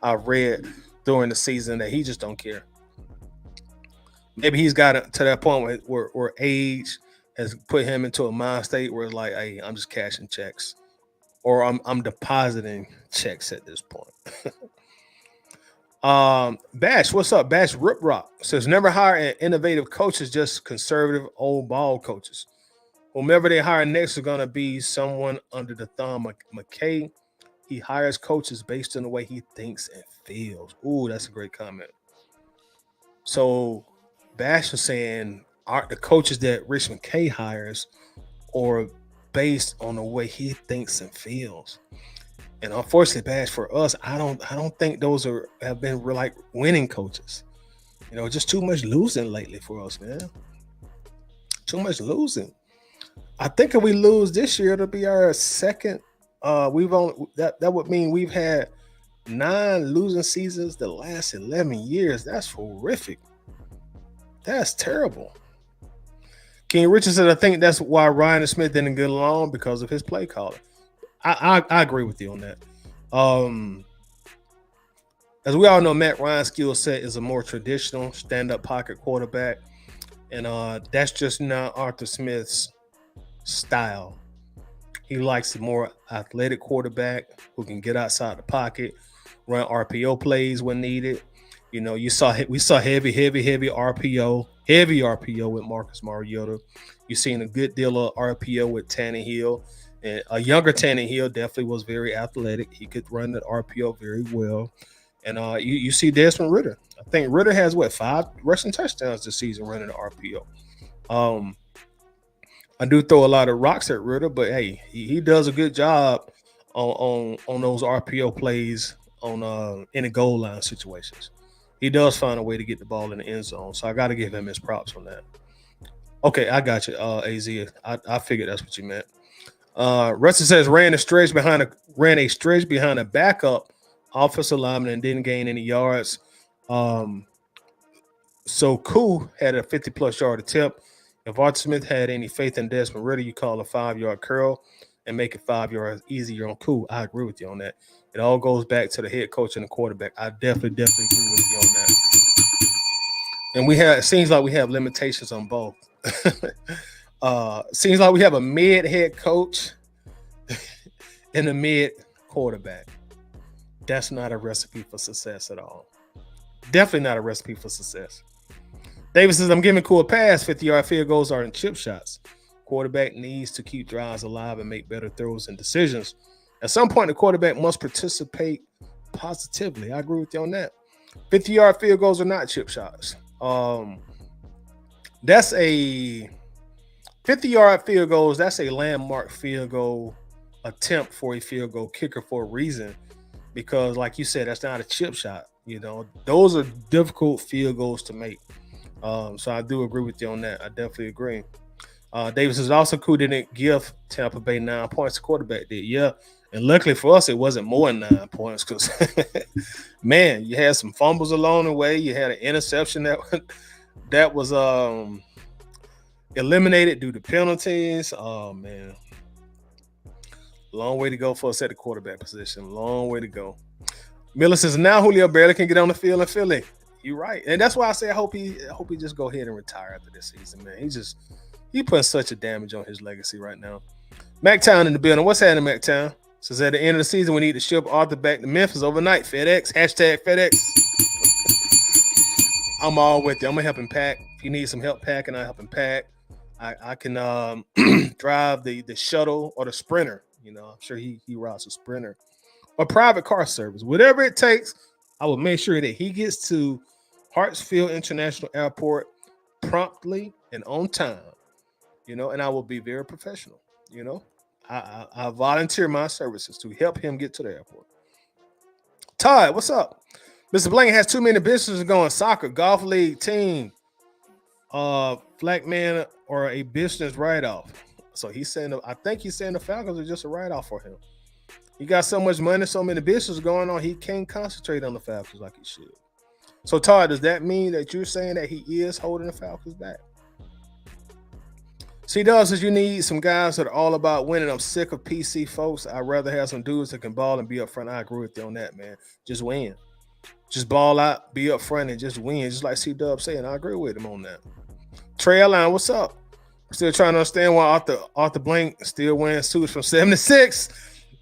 I read during the season that he just don't care. Maybe he's got to that point where age has put him into a mind state where it's like, hey, I'm just cashing checks, or I'm depositing checks at this point. Bash, what's up? Bash Rip Rock says never hire an innovative coaches, just conservative old ball coaches. Whomever they hire next is gonna be someone under the thumb of McKay. He hires coaches based on the way he thinks and feels. Ooh, that's a great comment. So Bash was saying, are the coaches that Rich McKay hires or based on the way he thinks and feels? And unfortunately, Bash, for us, I don't think those have been like winning coaches. Just too much losing lately for us, man. Too much losing. I think if we lose this year, it'll be our second. That would mean we've had 9 losing seasons the last 11 years. That's horrific. That's terrible. King Richard said, I think that's why Ryan Smith didn't get along, because of his play calling. I agree with you on that. As we all know, Matt Ryan's skill set is a more traditional stand-up pocket quarterback, and that's just not Arthur Smith's style. He likes a more athletic quarterback who can get outside the pocket, run RPO plays when needed. We saw heavy RPO with Marcus Mariota. You've seen a good deal of RPO with Tannehill. And a younger Tannehill definitely was very athletic. He could run the RPO very well. And you see Desmond Ridder. I think Ridder has 5 rushing touchdowns this season running the RPO. I do throw a lot of rocks at Ridder, but hey, he does a good job on those RPO plays on in the goal line situations. He does find a way to get the ball in the end zone. So I got to give him his props on that. Okay, I got you, AZ. I figured that's what you meant. Rusty says ran a stretch behind a backup offensive lineman and didn't gain any yards. So Koo had a 50-plus yard attempt. If Arthur Smith had any faith in Desmond Ridder, you call a 5-yard curl and make it 5 yards easier on Koo. I agree with you on that. It all goes back to the head coach and the quarterback. I definitely agree with you on that. And it seems like we have limitations on both. Seems like we have a mid head coach and a mid quarterback. That's not a recipe for success at all. Definitely not a recipe for success. Davis says, I'm giving Koo a pass. 50-yard field goals are in chip shots. Quarterback needs to keep drives alive and make better throws and decisions. At some point, the quarterback must participate positively. I agree with you on that. 50-yard field goals are not chip shots. That's a 50-yard field goals, that's a landmark field goal attempt for a field goal kicker for a reason. Because, like you said, that's not a chip shot. Those are difficult field goals to make. So I do agree with you on that. I definitely agree. Davis is also cool. Didn't give Tampa Bay 9 points. The quarterback did, yeah. And luckily for us, it wasn't more than 9 points because, man, you had some fumbles along the way. You had an interception that was eliminated due to penalties. Oh, man. Long way to go for us at the quarterback position. Long way to go. Miller says, now Julio barely can get on the field in Philly. You're right. And that's why I say I hope he just go ahead and retire after this season, man. He putting such a damage on his legacy right now. MacTown in the building. What's happening, MacTown? Says at the end of the season, we need to ship Arthur back to Memphis overnight. FedEx. Hashtag FedEx. I'm all with you. I'm going to help him pack. If you need some help packing, I'll help him pack. I can drive the shuttle or the Sprinter. I'm sure he rides a Sprinter. Or private car service. Whatever it takes, I will make sure that he gets to Hartsfield International Airport promptly and on time. And I will be very professional. I volunteer my services to help him get to the airport. Todd, what's up? Mr. Blank has too many businesses going: soccer, golf league, team, black man, or a business write-off. So I think he's saying the Falcons are just a write-off for him. He got so much money, so many businesses going on, he can't concentrate on the Falcons like he should. So, Todd, does that mean that you're saying that he is holding the Falcons back? C-Dub says you need some guys that are all about winning. I'm sick of PC folks. I'd rather have some dudes that can ball and be up front. I agree with you on that, man. Just win. Just ball out, be up front, and just win. Just like C-Dub saying, I agree with him on that. Trey Allen, what's up? Still trying to understand why Arthur Blank still wearing suits from 76.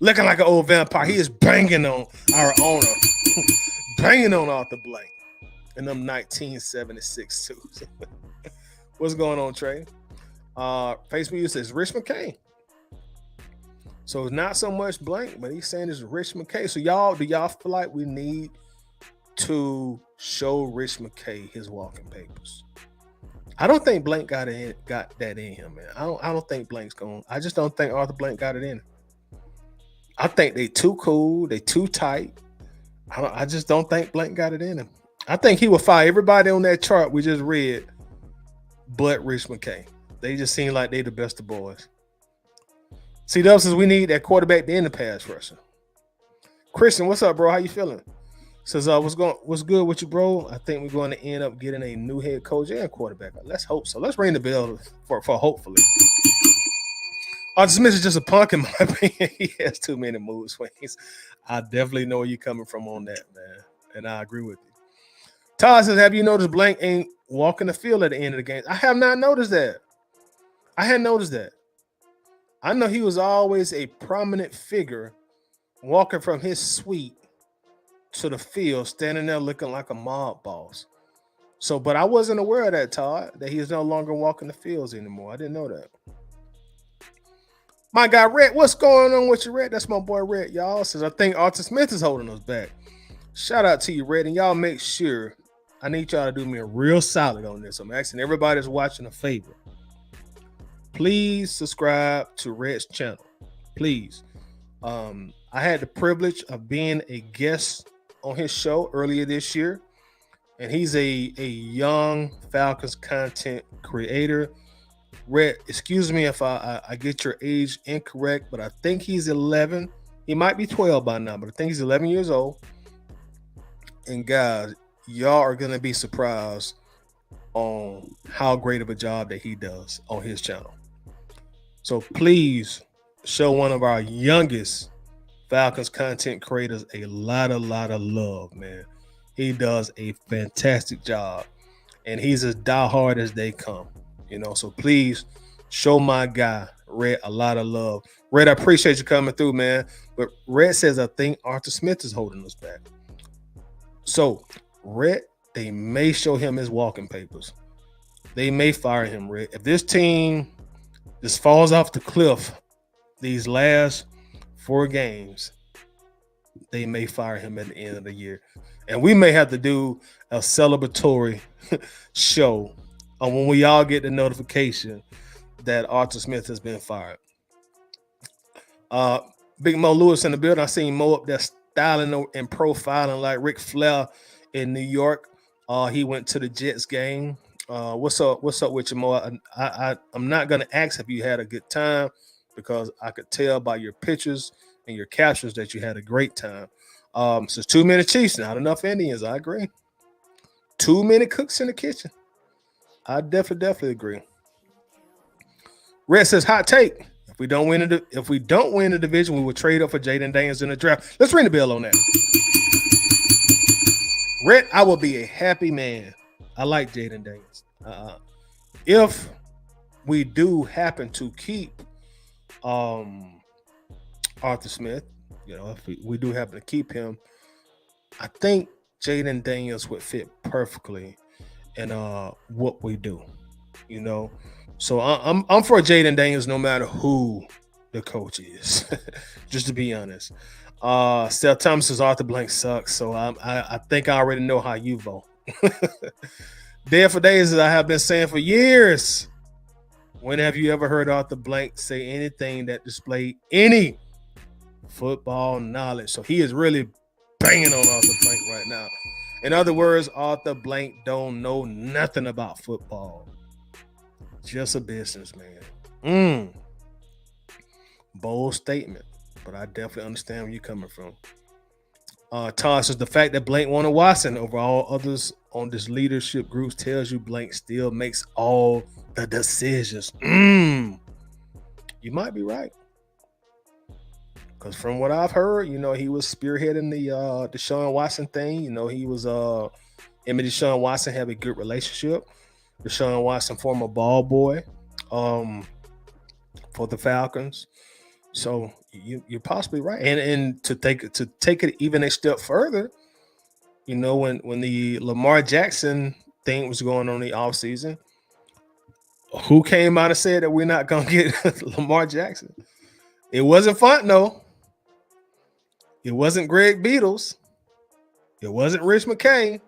Looking like an old vampire. He is banging on our owner. Banging on Arthur Blank in them 1976 suits. What's going on, Trey? Facebook user says Rich McKay. So it's not so much Blank, but he's saying it's Rich McKay. So do y'all feel like we need to show Rich McKay his walking papers? I don't think Blank got that in him, man. I don't think Blank's going. I just don't think Arthur Blank got it in him. I think they too cool. They too tight. I just don't think Blank got it in him. I think he will fire everybody on that chart we just read, but Rich McKay. They just seem like they the best of boys. C-Dub says we need that quarterback to end the pass rusher. Christian, what's up, bro? How you feeling? Says what's good with you, bro? I think we're going to end up getting a new head coach and quarterback. Let's hope so. Let's ring the bell for hopefully. Arthur Smith is just a punk in my opinion. He has too many mood swings. I definitely know where you're coming from on that, man. And I agree with you. Todd says, have you noticed Blank ain't walking the field at the end of the game? I have not noticed that. I hadn't noticed that. I know he was always a prominent figure walking from his suite to the field, standing there looking like a mob boss. So, but I wasn't aware of that, Todd, that he is no longer walking the fields anymore. I didn't know that. My guy, Red, what's going on with you, Red? That's my boy, Red, y'all. Says, I think Arthur Smith is holding us back. Shout out to you, Red. And y'all make sure, I need y'all to do me a real solid on this. I'm asking everybody that's watching a favor. Please subscribe to Red's channel. Please. I had the privilege of being a guest on his show earlier this year. And he's a young Falcons content creator. Red, excuse me if I get your age incorrect, but I think he's 11. He might be 12 by now, but I think he's 11 years old. And guys, y'all are going to be surprised on how great of a job that he does on his channel. So please show one of our youngest Falcons content creators a lot of love, man. He does a fantastic job, and he's as diehard as they come. So please show my guy Red a lot of love. Red, I appreciate you coming through, man. But Red says, I think Arthur Smith is holding us back. So Red, they may show him his walking papers. They may fire him, Red. If this team just falls off the cliff these last 4 games, they may fire him at the end of the year. And we may have to do a celebratory show on when we all get the notification that Arthur Smith has been fired. Uh, Big Mo Lewis in the building. I seen Mo up there styling and profiling like Ric Flair in New York. He went to the Jets game. What's up? What's up with you, Mo? I'm not gonna ask if you had a good time because I could tell by your pictures and your captions that you had a great time. So too many Chiefs, not enough Indians. I agree. Too many cooks in the kitchen. I definitely agree. Red says hot take. If we don't win the division, we will trade up for Jaden Daniels in the draft. Let's ring the bell on that. Red, I will be a happy man. I like Jaden Daniels. If we do happen to keep Arthur Smith, if we do happen to keep him, I think Jaden Daniels would fit perfectly in what we do. So I'm for Jaden Daniels no matter who the coach is. Just to be honest. Seth Thomas says Arthur Blank sucks, so I think I already know how you vote. There for days, as I have been saying for years. When have you ever heard Arthur Blank say anything that displayed any football knowledge? So he is really banging on Arthur Blank right now. In other words, Arthur Blank don't know nothing about football. Just a businessman. Bold statement, but I definitely understand where you're coming from. Todd says the fact that Blank wanted Watson over all others on this leadership group tells you Blank still makes all the decisions. You might be right. Because from what I've heard, he was spearheading the Deshaun Watson thing. He was him and Deshaun Watson have a good relationship. Deshaun Watson, former ball boy for the Falcons. So you're possibly right. And to take it even a step further, when the Lamar Jackson thing was going on in the offseason, who came out and said that we're not going to get Lamar Jackson? It wasn't Fontenot. It wasn't Greg Beatles. It wasn't Rich McKay.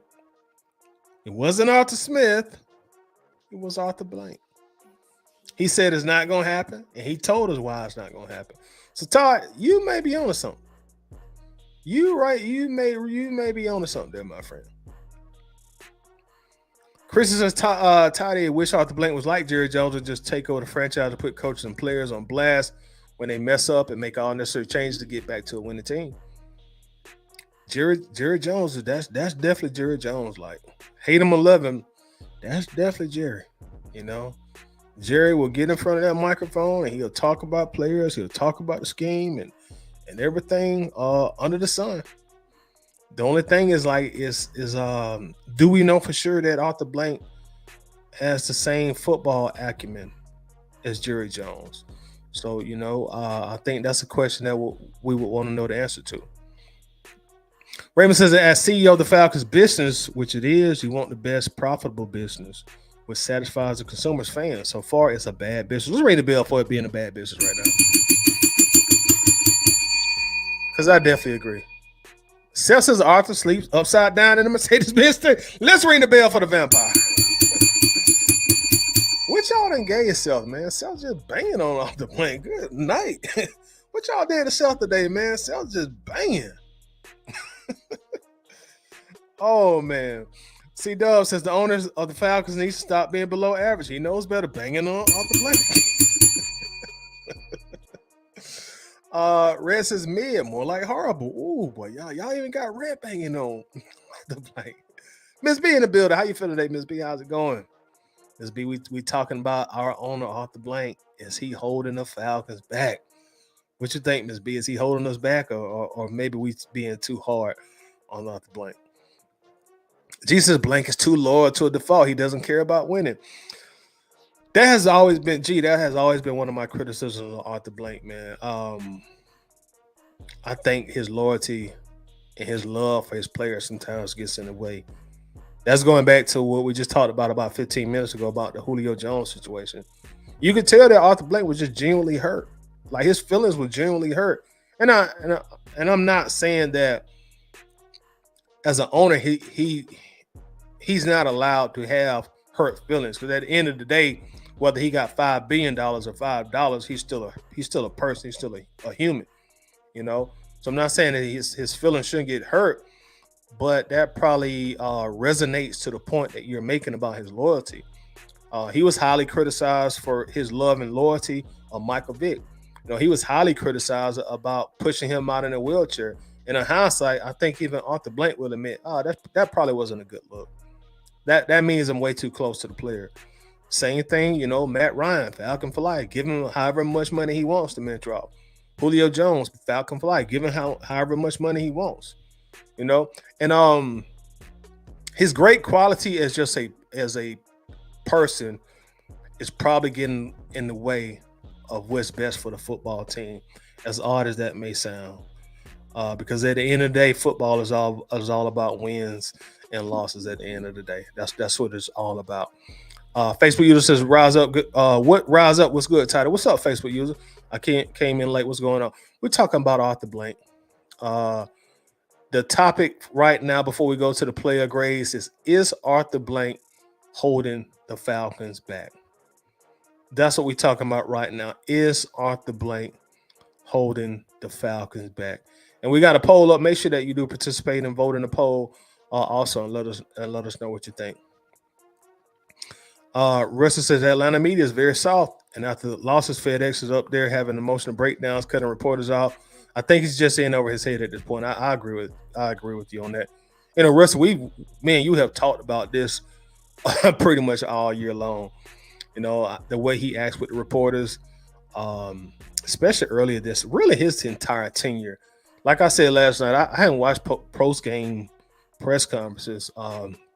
It wasn't Arthur Smith. It was Arthur Blank. He said it's not going to happen, and he told us why it's not going to happen. So, Todd, you may be onto something. You right. You may be onto something there, my friend. Chris says, Todd, wish Arthur Blank was like Jerry Jones and just take over the franchise and put coaches and players on blast when they mess up and make all necessary changes to get back to a winning team. Jerry Jones, that's definitely Jerry Jones. Like, hate him or love him, that's definitely Jerry. Jerry will get in front of that microphone and he'll talk about players, he'll talk about the scheme and everything under the sun. The only thing is do we know for sure that Arthur Blank has the same football acumen as Jerry Jones? So, I think that's a question that we would want to know the answer to. Raymond says that as CEO of the Falcons business, which it is, you want the best profitable business, which satisfies the consumer's fans. So far, it's a bad business. Let's ring the bell for it being a bad business right now. Because I definitely agree. Seth says Arthur sleeps upside down in the Mercedes-Benz. Let's ring the bell for the vampire. What y'all done gave yourself, man? Seth just banging on off the plane. Good night. What y'all did to Seth today, man? Seth just banging. Oh, man. C-Dub says the owners of the Falcons need to stop being below average. He knows better, banging on off the plane. Red says mid, more like horrible. Ooh, boy, y'all even got Red banging on the plane. Miss B in the building. How you feeling today, Miss B? How's it going? Miss B, we talking about our owner, Arthur Blank. Is he holding the Falcons back? What you think, Miss B? Is he holding us back, or maybe we being too hard on Arthur Blank? Jesus Blank is too loyal to a default. He doesn't care about winning. That has always been one of my criticisms of Arthur Blank, man. I think his loyalty and his love for his players sometimes gets in the way. That's going back to what we just talked about 15 minutes ago about the Julio Jones situation. You could tell that Arthur Blank was just genuinely hurt. Like, his feelings were genuinely hurt. And I'm not saying that as an owner, he's not allowed to have hurt feelings, because at the end of the day, Whether he got $5 billion or $5, he's still a person. He's still a human. You know. So I'm not saying that his feelings shouldn't get hurt, but that probably resonates to the point that you're making about his loyalty. He was highly criticized for his love and loyalty of Michael Vick. He was highly criticized about pushing him out in a wheelchair. And in hindsight, I think even Arthur Blank will admit, that probably wasn't a good look. That means I'm way too close to the player. Same thing, Matt Ryan, Falcon for life, give him however much money he wants to drop. Julio Jones, Falcon for life, give him however much money he wants. And his great quality as a person is probably getting in the way of what's best for the football team, as odd as that may sound. Because at the end of the day, football is all about wins and losses. At the end of the day, that's what it's all about. Facebook user says, "Rise up." What rise up? What's good, Tyler? What's up, Facebook user? I came in late. What's going on? We're talking about Arthur Blank. The topic right now, before we go to the player grades, is Arthur Blank holding the Falcons back? That's what we're talking about right now. Is Arthur Blank holding the Falcons back? And we got a poll up. Make sure that you do participate and vote in the poll. Also, and let us know what you think. Russell says Atlanta media is very soft, and after the losses, FedEx is up there having emotional breakdowns, cutting reporters off. I think he's just in over his head at this point. I agree with you on that. Russell, me and you have talked about this pretty much all year long. The way he acts with the reporters, especially earlier really his entire tenure. Like I said last night, I hadn't watched post-game press conferences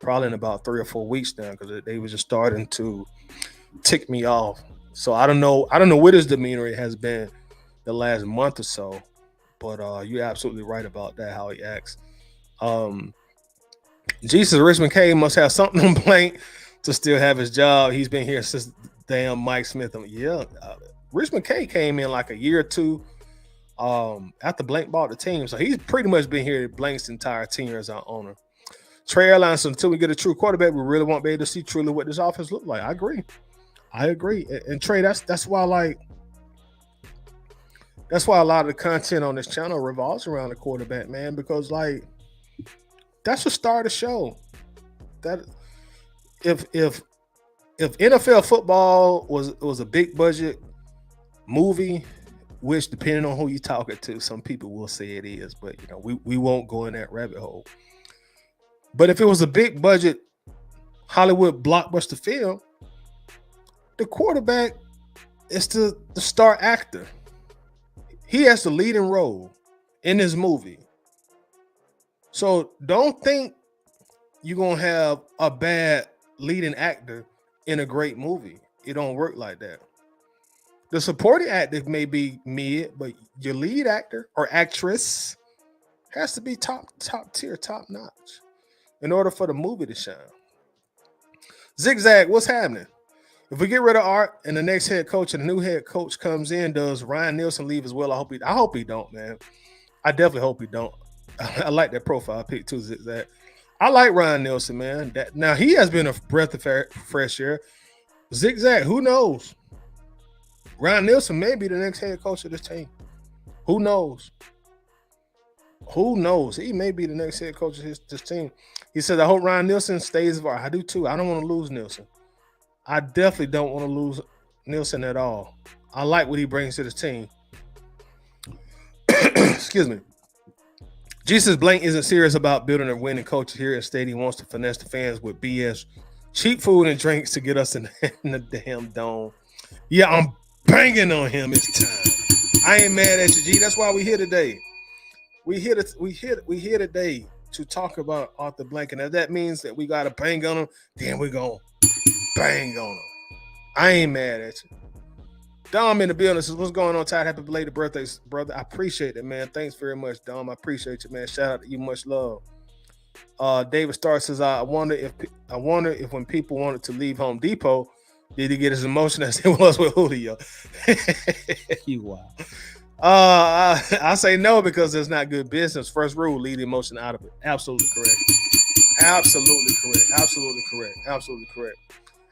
probably in about 3 or 4 weeks now, because they were just starting to tick me off. So I don't know what his demeanor has been the last month or so, but you're absolutely right about that, how he acts. Jesus Richmond K must have something on Blank to still have his job. He's been here since damn Mike Smith. Richmond K came in like a year or two after Blank bought the team, so he's pretty much been here Blank's entire tenure as our owner. Trey Airlines, so until we get a true quarterback, we really won't be able to see truly what this offense look like. I agree. And Trey, that's why a lot of the content on this channel revolves around the quarterback, man, because that's what started the show. That if NFL football was a big budget movie, which depending on who you're talking to, some people will say it is, but we won't go in that rabbit hole. But if it was a big budget Hollywood blockbuster film, the quarterback is the star actor. He has the leading role in this movie. So don't think you're going to have a bad leading actor in a great movie. It don't work like that. The supporting actor may be mid, but your lead actor or actress has to be top tier, top notch in order for the movie to shine. Zigzag, what's happening? If we get rid of Art and the next head coach and the new head coach comes in, does Ryan Nielsen leave as well? I hope he don't, man. I definitely hope he don't. I like that profile pick too, Zigzag. I like Ryan Nielsen, man. Now he has been a breath of fresh air. Zigzag, who knows? Ryan Nielsen may be the next head coach of this team. Who knows? He may be the next head coach of this team. He said, I hope Ryan Nielsen stays VAR. I do too. I don't want to lose Nielsen. I definitely don't want to lose Nielsen at all. I like what he brings to the team. Excuse me. Jesus Blank isn't serious about building a winning culture here. Instead, he wants to finesse the fans with BS, cheap food and drinks to get us in the damn dome. Yeah, I'm banging on him. It's time. I ain't mad at you, G. That's why we here today. We here today to talk about Arthur Blank, and if that means that we gotta bang on him, then we're gonna bang on him. I ain't mad at you. Dom in the building says, what's going on, Todd? Happy belated birthday, brother. I appreciate it, man. Thanks very much, Dom. I appreciate you, man. Shout out to you. Much love. David Starr says, I wonder if when people wanted to leave Home Depot, did he get as emotional as he was with Julio? You wild. I say no, because it's not good business. First rule, leave the emotion out of it. Absolutely correct. Absolutely correct.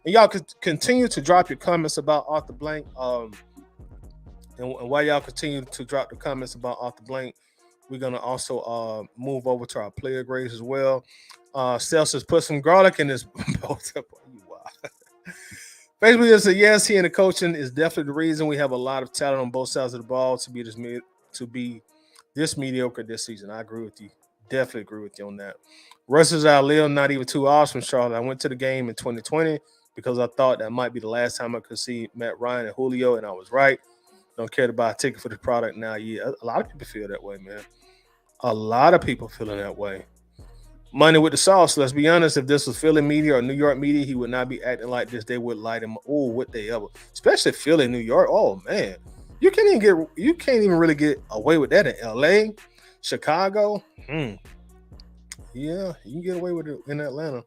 And y'all could continue to drop your comments about Arthur Blank. And while y'all continue to drop the comments about Arthur Blank, we're gonna also move over to our player grades as well. Celsius put some garlic in this. Basically, it's a yes. He and the coaching is definitely the reason we have a lot of talent on both sides of the ball to be this mediocre this season. I agree with you. Definitely agree with you on that. Russ's Lil, not even 2 hours from Charlotte. I went to the game in 2020 because I thought that might be the last time I could see Matt Ryan and Julio, and I was right. Don't care to buy a ticket for the product now. Yeah, a lot of people feel that way, man. A lot of people feeling that way. Money with the sauce. Let's be honest. If this was Philly media or New York media, he would not be acting like this. They would light him. Oh, what they ever, especially Philly, New York. Oh man, you can't even really get away with that in L.A., Chicago. Yeah, you can get away with it in Atlanta.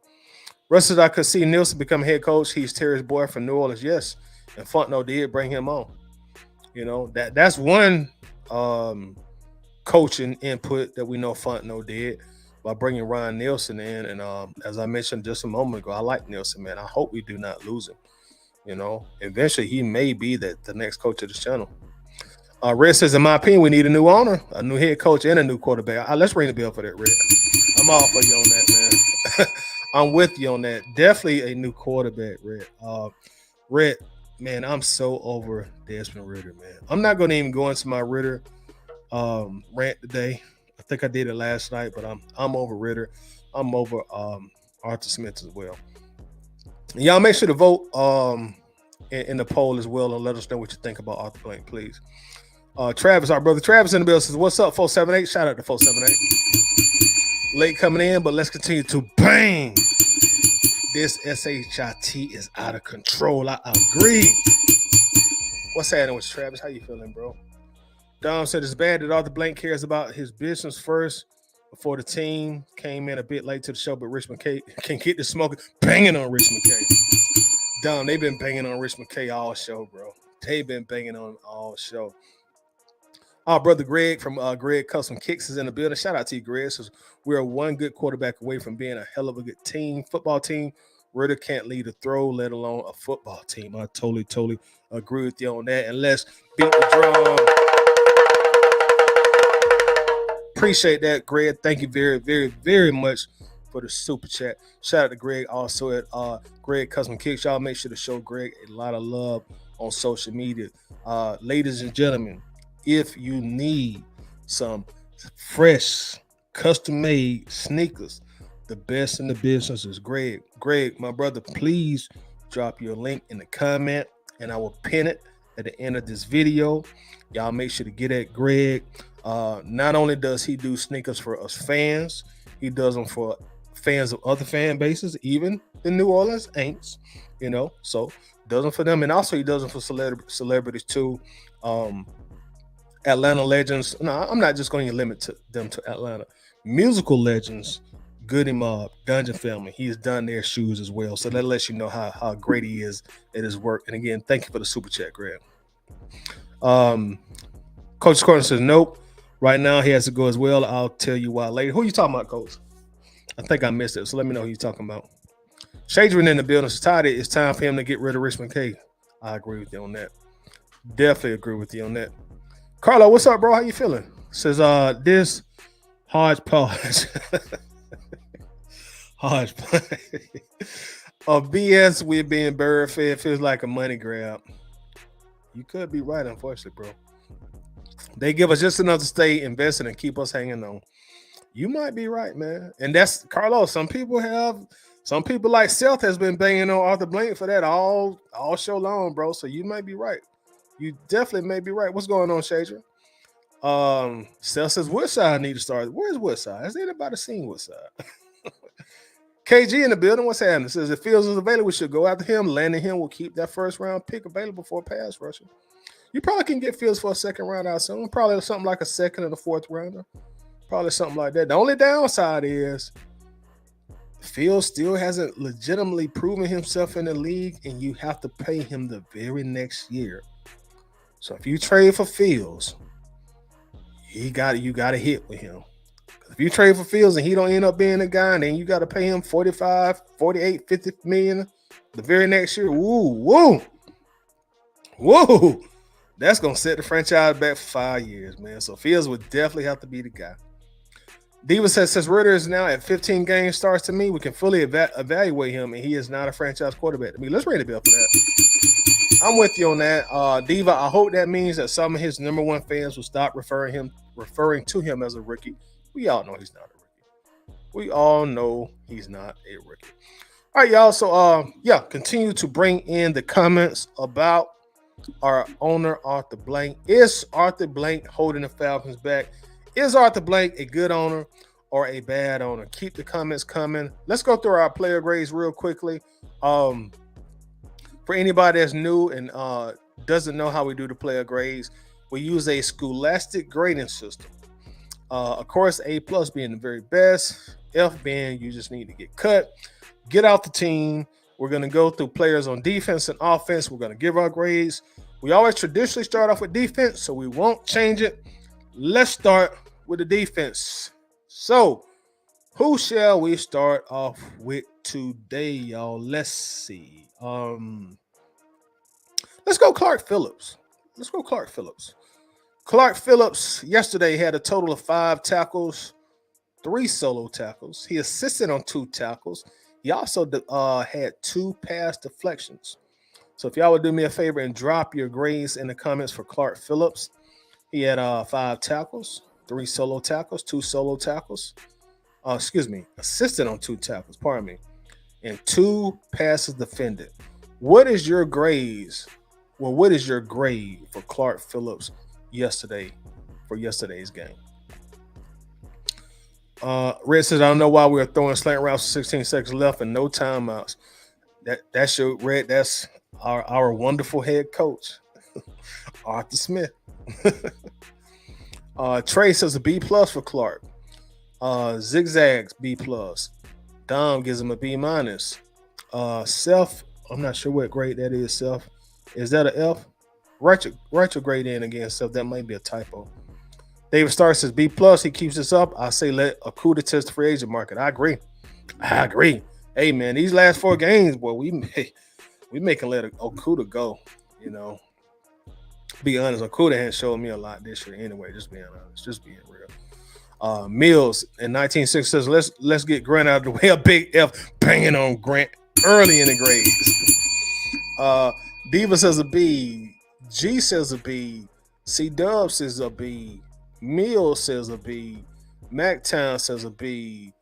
Rest of I could see Nielsen become head coach. He's Terry's boy from New Orleans. Yes, and Fontenot did bring him on. That's one coaching input that we know Fontenot did by bringing Ryan Nielsen in. And as I mentioned just a moment ago, I like Nielsen, man. I hope we do not lose him. Eventually he may be the next coach of this channel. Red says, in my opinion, we need a new owner, a new head coach, and a new quarterback. Let's ring the bell for that, Red. I'm all for you on that, man. I'm with you on that. Definitely a new quarterback, Red. Red, man, I'm so over Desmond Ridder, man. I'm not going to even go into my Ridder rant today. I think I did it last night, but I'm over Ridder. I'm over Arthur Smith as well. And y'all make sure to vote in the poll as well and let us know what you think about Arthur Blank, please. Travis, our brother Travis in the bill says, what's up, 478? Shout out to 478. Late coming in, but let's continue to bang. This SHIT is out of control. I agree. What's happening with Travis? How you feeling, bro? Dom said it's bad that Arthur Blank cares about his business first before the team. Came in a bit late to the show, but Rich McKay can get the smoke banging on Rich McKay. Dom, they've been banging on Rich McKay all show, bro. They've been banging on all show. Our brother Greg from Greg Custom Kicks is in the building. Shout out to you, Greg. Says we're one good quarterback away from being a hell of a good football team. Ridder can't lead a throw, let alone a football team. I totally agree with you on that. And let's beat the drum. Appreciate that, Greg. Thank you very, very, very much for the super chat. Shout out to Greg also at Greg Custom Kicks. Y'all make sure to show Greg a lot of love on social media. Ladies and gentlemen, if you need some fresh, custom-made sneakers, the best in the business is Greg. Greg, my brother, please drop your link in the comment, and I will pin it at the end of this video. Y'all make sure to get at Greg. Not only does he do sneakers for us fans, he does them for fans of other fan bases, even the New Orleans Aints, so does them for them. And also he does them for celebrities too. Atlanta legends. No, I'm not just going to limit them to Atlanta. Musical legends, Goody Mob, Dungeon Family. He's done their shoes as well. So that lets you know how great he is at his work. And again, thank you for the super chat, Greg. Coach Corner says, nope. Right now he has to go as well. I'll tell you why later. Who are you talking about, Coach? I think I missed it. So let me know who you're talking about. Shadrin in the building. Society, it's time for him to get rid of Rich McKay. I agree with you on that. Definitely agree with you on that. Carlo, what's up, bro? How you feeling? Says this hodgepodge. Hodgepodge. BS with being bird fed feels like a money grab. You could be right, unfortunately, bro. They give us just enough to stay invested and keep us hanging on. You might be right, man. And that's Carlos. Some people like Seth has been banging on Arthur Blank for that all show long, bro. So you might be right. You definitely may be right. What's going on, Shadra? Seth says Woodside need to start. Where's Woodside? Has anybody seen Woodside? KG in the building. What's happening? Says if Fields is available, we should go after him. Landing him will keep that first round pick available for a pass rusher. You probably can get Fields for a second round out soon. Probably something like a second and a fourth rounder. Probably something like that. The only downside is Fields still hasn't legitimately proven himself in the league, and you have to pay him the very next year. So if you trade for Fields, you got to hit with him. If you trade for Fields and he don't end up being a guy, then you got to pay him 45, 48, 50 million The very next year, woo, that's gonna set the franchise back for 5 years, man. So Fields would definitely have to be the guy. Diva says since Ritter is now at 15 game starts to me, we can fully evaluate him, and he is not a franchise quarterback to me. Let's ring the bell for that. I'm with you on that, Diva. I hope that means that some of his number one fans will stop referring to him as a rookie. We all know he's not a rookie. We all know he's not a rookie. All right, y'all. So, yeah, continue to bring in the comments about our owner, Arthur Blank. Is Arthur Blank holding the Falcons back? Is Arthur Blank a good owner or a bad owner? Keep the comments coming. Let's go through our player grades real quickly. For anybody that's new and doesn't know how we do the player grades, we use a scholastic grading system. Of course, A plus being the very best, F being you just need to get cut, get out the team. We're going to go through players on defense and offense. We're going to give our grades. We always traditionally start off with defense, so we won't change it. Let's start with the defense. So, who shall we start off with today, y'all? Let's see. Let's go Clark Phillips. Clark Phillips yesterday had a total of 5 tackles, 3 solo tackles. He assisted on 2 tackles. He also had 2 pass deflections. So if y'all would do me a favor and drop your grades in the comments for Clark Phillips. He had 5 tackles, 3 solo tackles, 2 solo tackles. Assisted on 2 tackles, pardon me, and 2 passes defended. What is your grades? Well, what is your grade for Clark Phillips yesterday for yesterday's game? Red says, I don't know why we were throwing slant routes with 16 seconds left and no timeouts. That's your Red. That's our wonderful head coach, Arthur Smith. Trey says a B plus for Clark. Zigzags B plus. Dom gives him a B minus. Self, I'm not sure what grade that is. Self, is that an F? Write your grade in again, Self. That might be a typo. David Starr says B plus. He keeps this up. I say let Okuda test the free agent market. I agree. Hey man, these last 4 games, boy, we making let Okuda go. You know, be honest, Okuda hasn't showed me a lot this year anyway. Just being honest, just being real. Mills in 1960 says let's get Grant out of the way. A big F banging on Grant early in the grades. Diva says a B. G says a B. C Dub says a B. Mills says a B. MacTown says a B.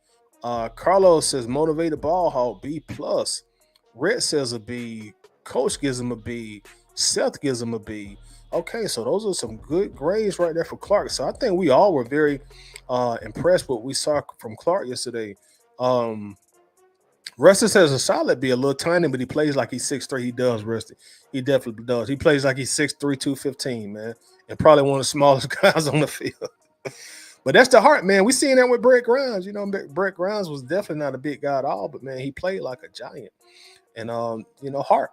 Carlos says motivated ball hawk B plus. Red says a B. Coach gives him a B. Seth gives him a B. Okay, so those are some good grades right there for Clark. So I think we all were very impressed with what we saw from Clark yesterday. Rusty says a solid B, a little tiny, but he plays like he's 6'3". He does, Rusty. He definitely does. He plays like he's 6'3", 215, man. And probably one of the smallest guys on the field. But that's the heart, man. We seen that with Brett Grimes. You know, Brett Grimes was definitely not a big guy at all, but, man, he played like a giant. And, heart,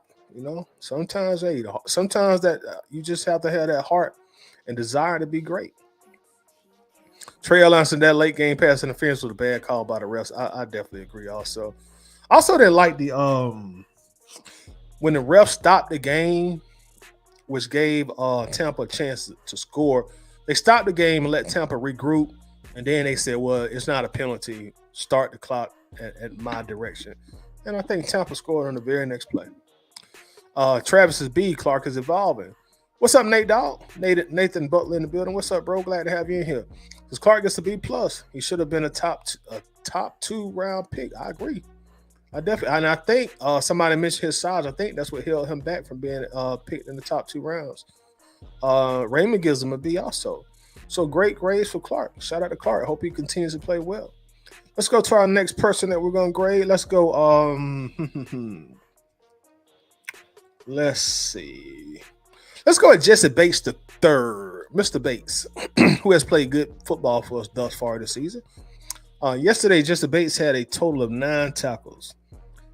sometimes that you just have to have that heart and desire to be great. Trey Alonso, that late game pass interference was a bad call by the refs. I definitely agree also. Also, they like the when the refs stopped the game, which gave Tampa a chance to score. They stopped the game and let Tampa regroup, and then they said, well, it's not a penalty. Start the clock at my direction. And I think Tampa scored on the very next play. Travis is B. Clark is evolving. What's up, Nate Dog? Nathan Butler in the building. What's up, bro? Glad to have you in here. Because Clark gets a B plus. He should have been a top 2 round pick. I agree. I think somebody mentioned his size. I think that's what held him back from being picked in the top 2 rounds. Raymond gives him a B also. So great grades for Clark. Shout out to Clark. Hope he continues to play well. Let's go to our next person that we're going to grade. Let's go. Let's see. Let's go at Jesse Bates the third. Mr. Bates, who has played good football for us thus far this season. Yesterday, Jesse Bates had a total of 9 tackles.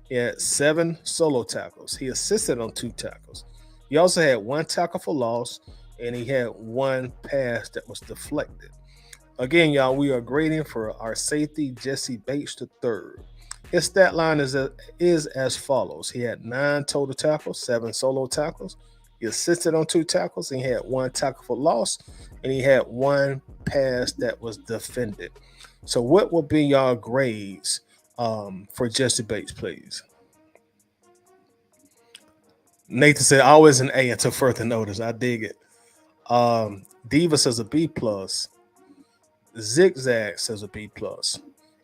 He had 7 solo tackles. He assisted on 2 tackles. He also had 1 tackle for loss, and he had 1 pass that was deflected. Again, y'all, we are grading for our safety, Jesse Bates III. His stat line is as follows. He had 9 total tackles, 7 solo tackles. He assisted on 2 tackles, and he had 1 tackle for loss, and he had 1 pass that was defended. So, what will be your grades for Jesse Bates, please? Nathan said, always an A until further notice. I dig it. Diva says a B plus. Zigzag says a B plus.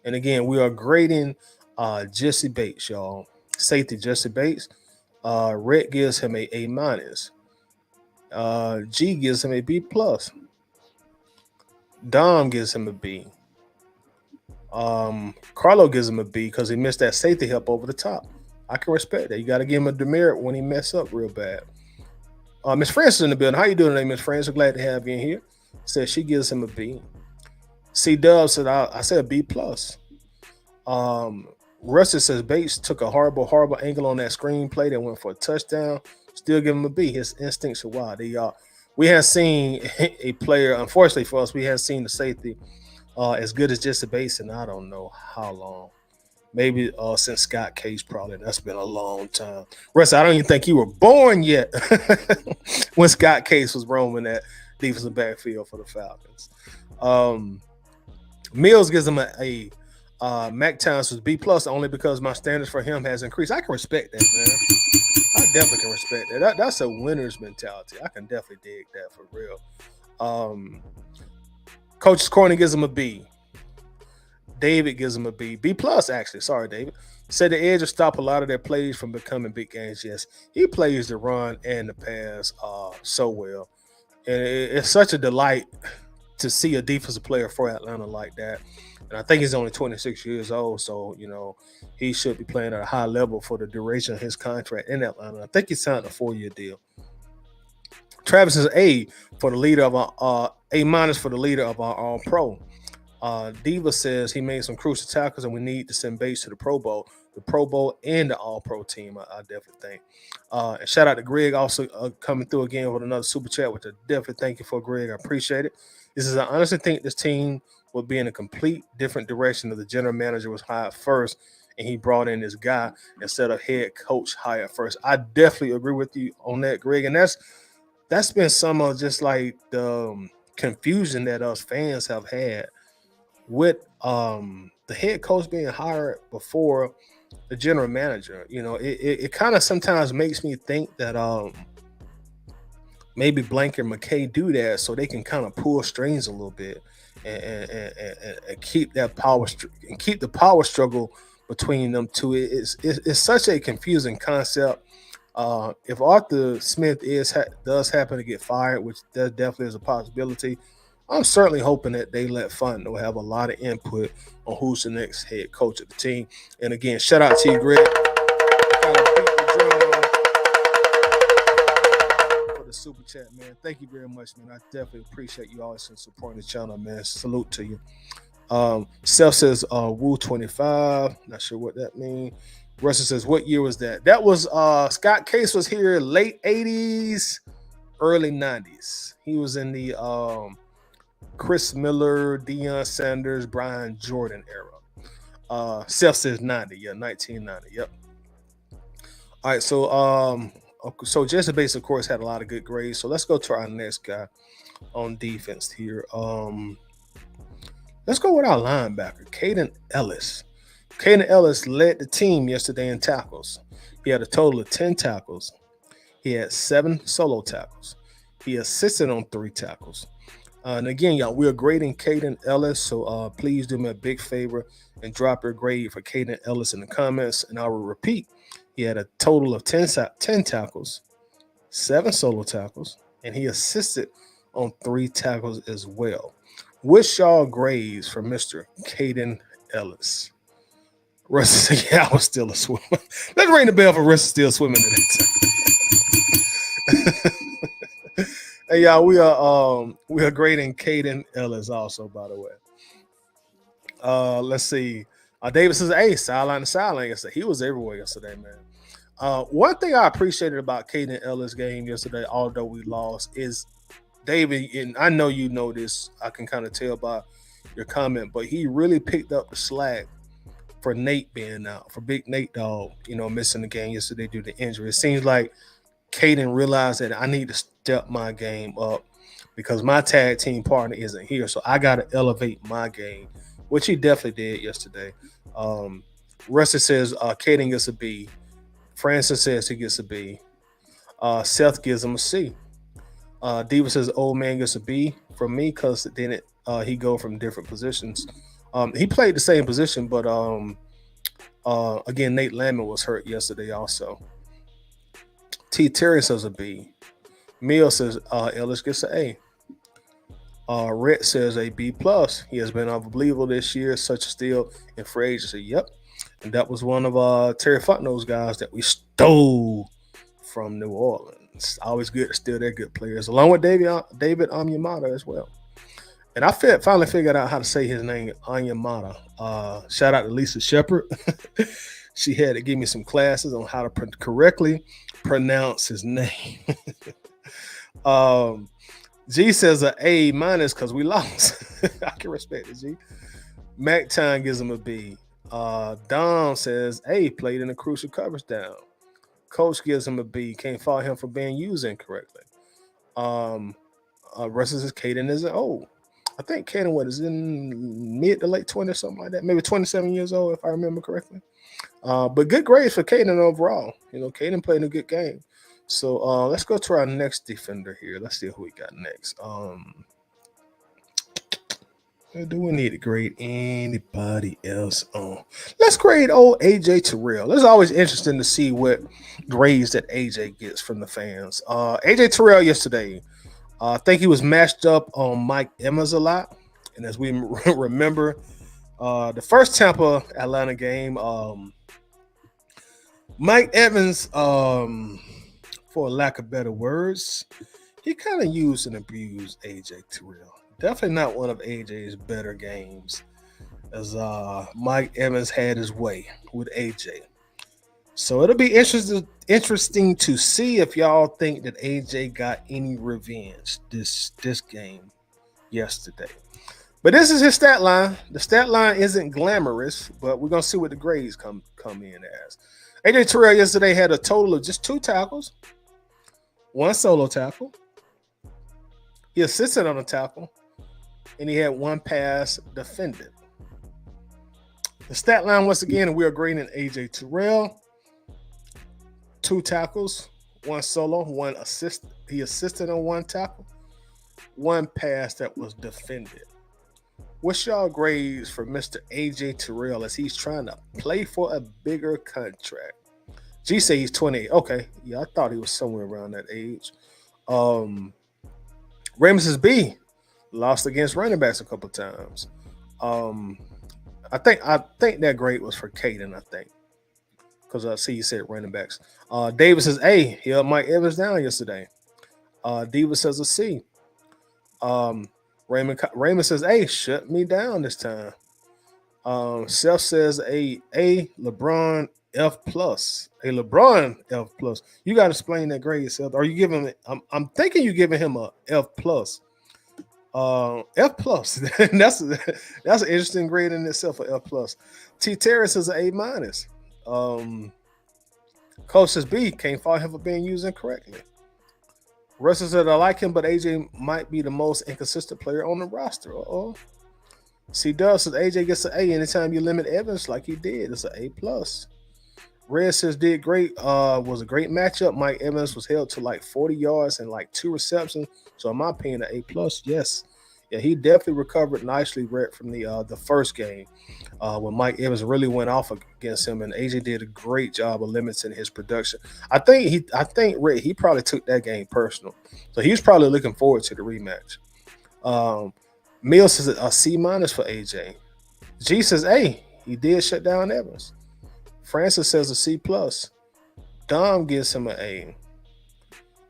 And again, we are grading Jesse Bates, y'all. Safety Jesse Bates. Red gives him a A minus. G gives him a B plus. Dom gives him a B. Carlo gives him a B because he missed that safety help over the top. I can respect that. You got to give him a demerit when he mess up real bad. Miss Francis in the building. How you doing today, Miss Francis? Glad to have you in here. Says she gives him a B. C Dub said I said a B plus. Rusty says Bates took a horrible angle on that screenplay that went for a touchdown. Still give him a B. His instincts are wild. We have seen a player, unfortunately for us, we haven't seen the safety as good as Jesse Bates in I don't know how long. Maybe since Scott Case, probably. That's been a long time. Rusty, I don't even think you were born yet when Scott Case was roaming that defensive backfield for the Falcons. Mills gives him a Mac Towns was B plus only because my standards for him has increased. I can respect that, man. I definitely can respect that. That's a winner's mentality. I can definitely dig that for real. Coach's Corner gives him a B. David gives him a B. B plus, actually. Sorry, David. Said the edge will stop a lot of their plays from becoming big games. Yes, he plays the run and the pass so well. And it's such a delight to see a defensive player for Atlanta like that. And I think he's only 26 years old, so he should be playing at a high level for the duration of his contract in Atlanta. I think he signed a 4-year deal. Travis is A for the leader of our A minus for the leader of our All Pro. Diva says he made some crucial tackles, and we need to send Bates to the Pro Bowl and the All Pro team. I definitely think. And shout out to Greg also coming through again with another super chat, which I definitely thank you for, Greg. I appreciate it. This is I honestly think this team will be in a complete different direction if the general manager was hired first and he brought in this guy instead of head coach hired first. I definitely agree with you on that, Greg. And that's been some of just like the confusion that us fans have had with the head coach being hired before the general manager. It kind of sometimes makes me think that maybe Blank and McKay do that so they can kind of pull strings a little bit and keep that power and keep the power struggle between them two. It's such a confusing concept. If Arthur Smith does happen to get fired, which there definitely is a possibility, I'm certainly hoping that they let Fontenot have a lot of input on who's the next head coach of the team. And again, shout out to you, Greg. For the super chat, man. Thank you very much, man. I definitely appreciate you always supporting the channel, man. Salute to you. Self says Woo 25. Not sure what that means. Russell says, what year was that? That was Scott Case was here late 80s, early 90s. He was in the Chris Miller, Deion Sanders, Brian Jordan era. Self says 90, yeah, 1990, yep. All right, so Jesse Bates, of course, had a lot of good grades. So let's go to our next guy on defense here. Let's go with our linebacker, Caden Ellis. Caden Ellis led the team yesterday in tackles. He had a total of 10 tackles. He had 7 solo tackles. He assisted on 3 tackles. And again, y'all, we're grading Caden Ellis, so please do me a big favor and drop your grade for Caden Ellis in the comments. And I will repeat, he had a total of 10 tackles, 7 solo tackles, and he assisted on 3 tackles as well. What's y'all grades for Mr. Caden Ellis? Russell said, yeah, I was still a swimmer. Let's ring the bell for Russell still swimming at that time. Hey, y'all, we are grading Caden Ellis also, by the way. Let's see. David says, hey, sideline to sideline yesterday. He was everywhere yesterday, man. One thing I appreciated about Caden Ellis' game yesterday, although we lost, is David, and I know you know this, I can kind of tell by your comment, but he really picked up the slack for Nate being out, for Big Nate Dog, missing the game yesterday due to injury. It seems like Caden realized that I need to step my game up because my tag team partner isn't here. So I got to elevate my game, which he definitely did yesterday. Rusty says Caden gets a B. Francis says he gets a B. Seth gives him a C. Diva says old man gets a B from me because then he go from different positions. He played the same position, but again, Nate Lamont was hurt yesterday also. T. Terry says a B. Mill says Ellis gets an A. Rhett says a B plus. He has been unbelievable this year, such a steal in free agency. Yep. And that was one of Terry Fontenot's guys that we stole from New Orleans. Always good to steal their good players, along with David Onyemata as well. And I finally figured out how to say his name, Onyemata. Shout out to Lisa Shepard. She had to give me some classes on how to correctly pronounce his name. G says an A minus because we lost. I can respect it, G. Mac Time gives him a B. Dom says A, played in a crucial coverage down. Coach gives him a B. Can't fault him for being used incorrectly. Russ says Caden is an O. I think Caden is in mid to late 20s, something like that. Maybe 27 years old, if I remember correctly. But good grades for Caden overall. Caden played a good game. So let's go to our next defender here. Let's see who we got next. Do we need to grade anybody else on? Let's grade old AJ Terrell. It's always interesting to see what grades that AJ gets from the fans. AJ Terrell yesterday, I think he was matched up on Mike Emmons a lot. And as we remember, the first Tampa Atlanta game, Mike Evans, for lack of better words, he kind of used and abused AJ Terrell. Definitely not one of AJ's better games, as Mike Evans had his way with AJ. So it'll be interesting to see if y'all think that AJ got any revenge this game yesterday. But this is his stat line. The stat line isn't glamorous, but we're gonna see what the grades come in as. AJ Terrell yesterday had a total of just 2 tackles, 1 solo tackle. He assisted on a tackle, and he had 1 pass defended. The stat line, once again, we are grading AJ Terrell. 2 tackles, 1 solo, 1 assist. He assisted on 1 tackle, 1 pass that was defended. What's y'all grades for Mr. AJ Terrell as he's trying to play for a bigger contract? G say he's 28. Okay, yeah, I thought he was somewhere around that age. Ramus is B. Lost against running backs a couple times. I think that grade was for Caden, I think. Because I see you said running backs. Davis says A. He held Mike Evans down yesterday. Diva says a C. Raymond says A. Shut me down this time. Seth says A. LeBron F plus. A LeBron F plus. You got to explain that grade, Seth. Are you giving it? I'm thinking you're giving him a F plus. F plus. that's an interesting grade in itself for F plus. T Terry says an A minus. Coach says B. Can't fault him for being used incorrectly. Russell said I like him, but AJ might be the most inconsistent player on the roster. C Dub says AJ gets an A anytime you limit Evans like he did. It's an A plus. Red says did great. Was a great matchup. Mike Evans was held to like 40 yards and like 2 receptions. So in my opinion, an A plus. Yes. Yeah, he definitely recovered nicely, Red, from the first game when Mike Evans really went off against him, and AJ did a great job of limiting his production. I think Red, he probably took that game personal, so he's probably looking forward to the rematch. Mills says a C minus for AJ. G says A. He did shut down Evans. Francis says a C plus. Dom gives him an A.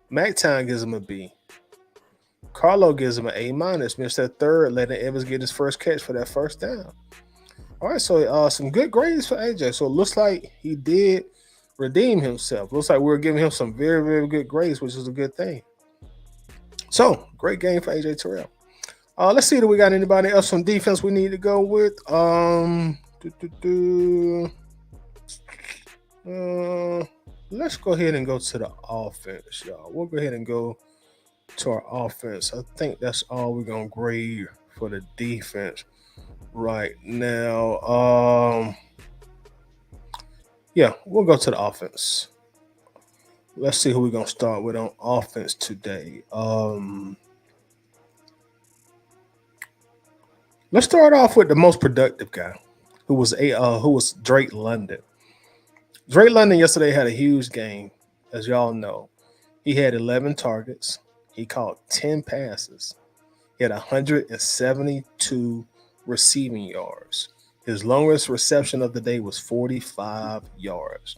MacTime gives him a B. Carlo gives him an A minus. Missed that third, letting Evans get his first catch for that first down. All right, so some good grades for AJ. So it looks like he did redeem himself. Looks like we're giving him some very, very good grades, which is a good thing. So great game for AJ Terrell. Let's see if we got anybody else on defense we need to go with. Let's go ahead and go to the offense, y'all. We'll go ahead and go to our offense. I think that's all we're gonna grade for the defense right now. Yeah, we'll go to the offense. Let's see who we're gonna start with on offense today. Let's start off with the most productive guy, who was Drake London. Drake London yesterday had a huge game, as y'all know. He had 11 targets. He caught 10 passes. He had 172 receiving yards. His longest reception of the day was 45 yards.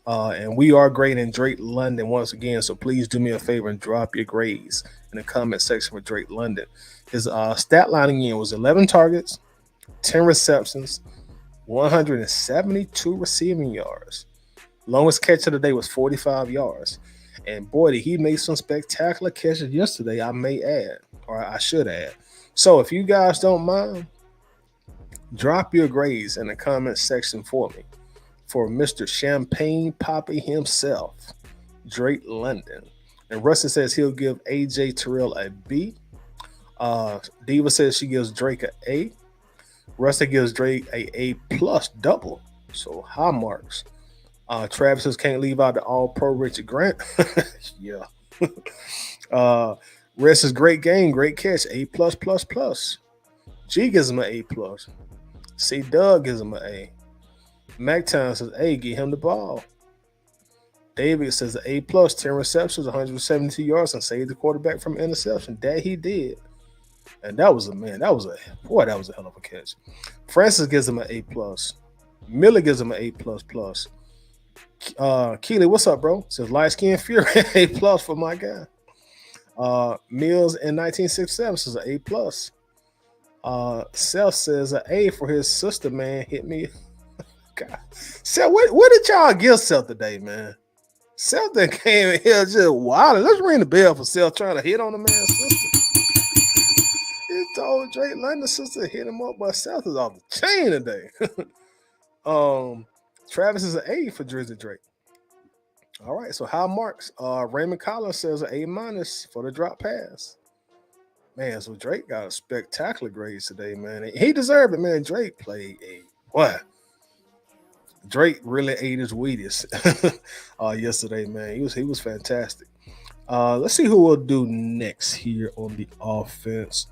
And we are grading Drake London once again, so please do me a favor and drop your grades in the comment section for Drake London. His stat line again was 11 targets, 10 receptions, 172 receiving yards. Longest catch of the day was 45 yards. And boy, did he make some spectacular catches yesterday, I may add, or I should add. So if you guys don't mind, drop your grades in the comment section for me for Mr. Champagne Poppy himself, Drake London. And Rustin says he'll give AJ Terrell a B. Diva says she gives Drake an A. Rustin gives Drake a plus double. So high marks. Travis says can't leave out the all-pro Richard Grant. Yeah. Red says great game, great catch, A plus plus plus. G gives him an A plus. C Doug gives him an A. MacTown says A, get him the ball. David says A plus, 10 receptions, 172 yards, and saved the quarterback from interception. That he did. And that was a hell of a catch. Francis gives him an A plus. Miller gives him an A plus plus. Keely, what's up, bro? Says light skin fury, A plus for my guy. Mills in 1967 says an A plus. Seth says an A for his sister, man. Hit me. God. Seth, what did y'all give Seth today, man? Seth that came in here just wild. Let's ring the bell for Seth trying to hit on the man's sister. He told Drake London's sister to hit him up, but Seth is off the chain today. Travis is an A for Drizzy Drake. All right, so high marks. Raymond Collins says an A minus for the drop pass. Man, so Drake got a spectacular grades today, man. He deserved it, man. Drake played a what? Drake really ate his Wheaties yesterday, man. He was fantastic. Let's see who we'll do next here on the offense.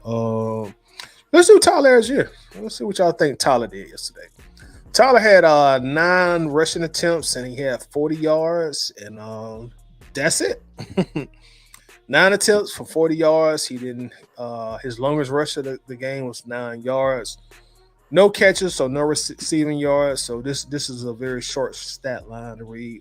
Let's do Tyler Algier. Let's see what y'all think Tyler did yesterday. Tyler had 9 rushing attempts and he had 40 yards, and that's it. 9 attempts for 40 yards. He didn't. His longest rush of the game was 9 yards. No catches, so no receiving yards. So this is a very short stat line to read.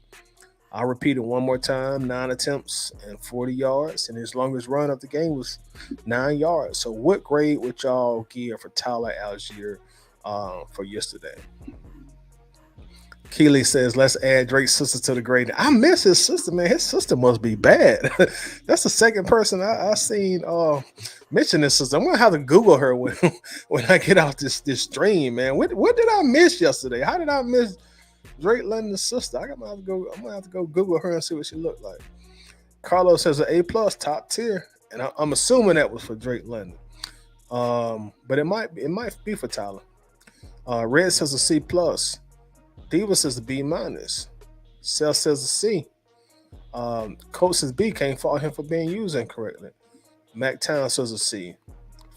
I'll repeat it one more time. 9 attempts and 40 yards. And his longest run of the game was 9 yards. So what grade would y'all give for Tyler Algier for yesterday? Keely says, let's add Drake's sister to the grade. I miss his sister, man. His sister must be bad. That's the second person I seen mention this sister. I'm going to have to Google her when I get out this stream, man. What did I miss yesterday? How did I miss Drake London's sister? I'm gonna have to go Google her and see what she looked like. Carlos says an A plus, top tier, and I'm assuming that was for Drake London. But it might be for Tyler. Red says a C plus. Diva says a B minus. Seth says a C. Coach says B, can't fault him for being used incorrectly. MacTown says a C.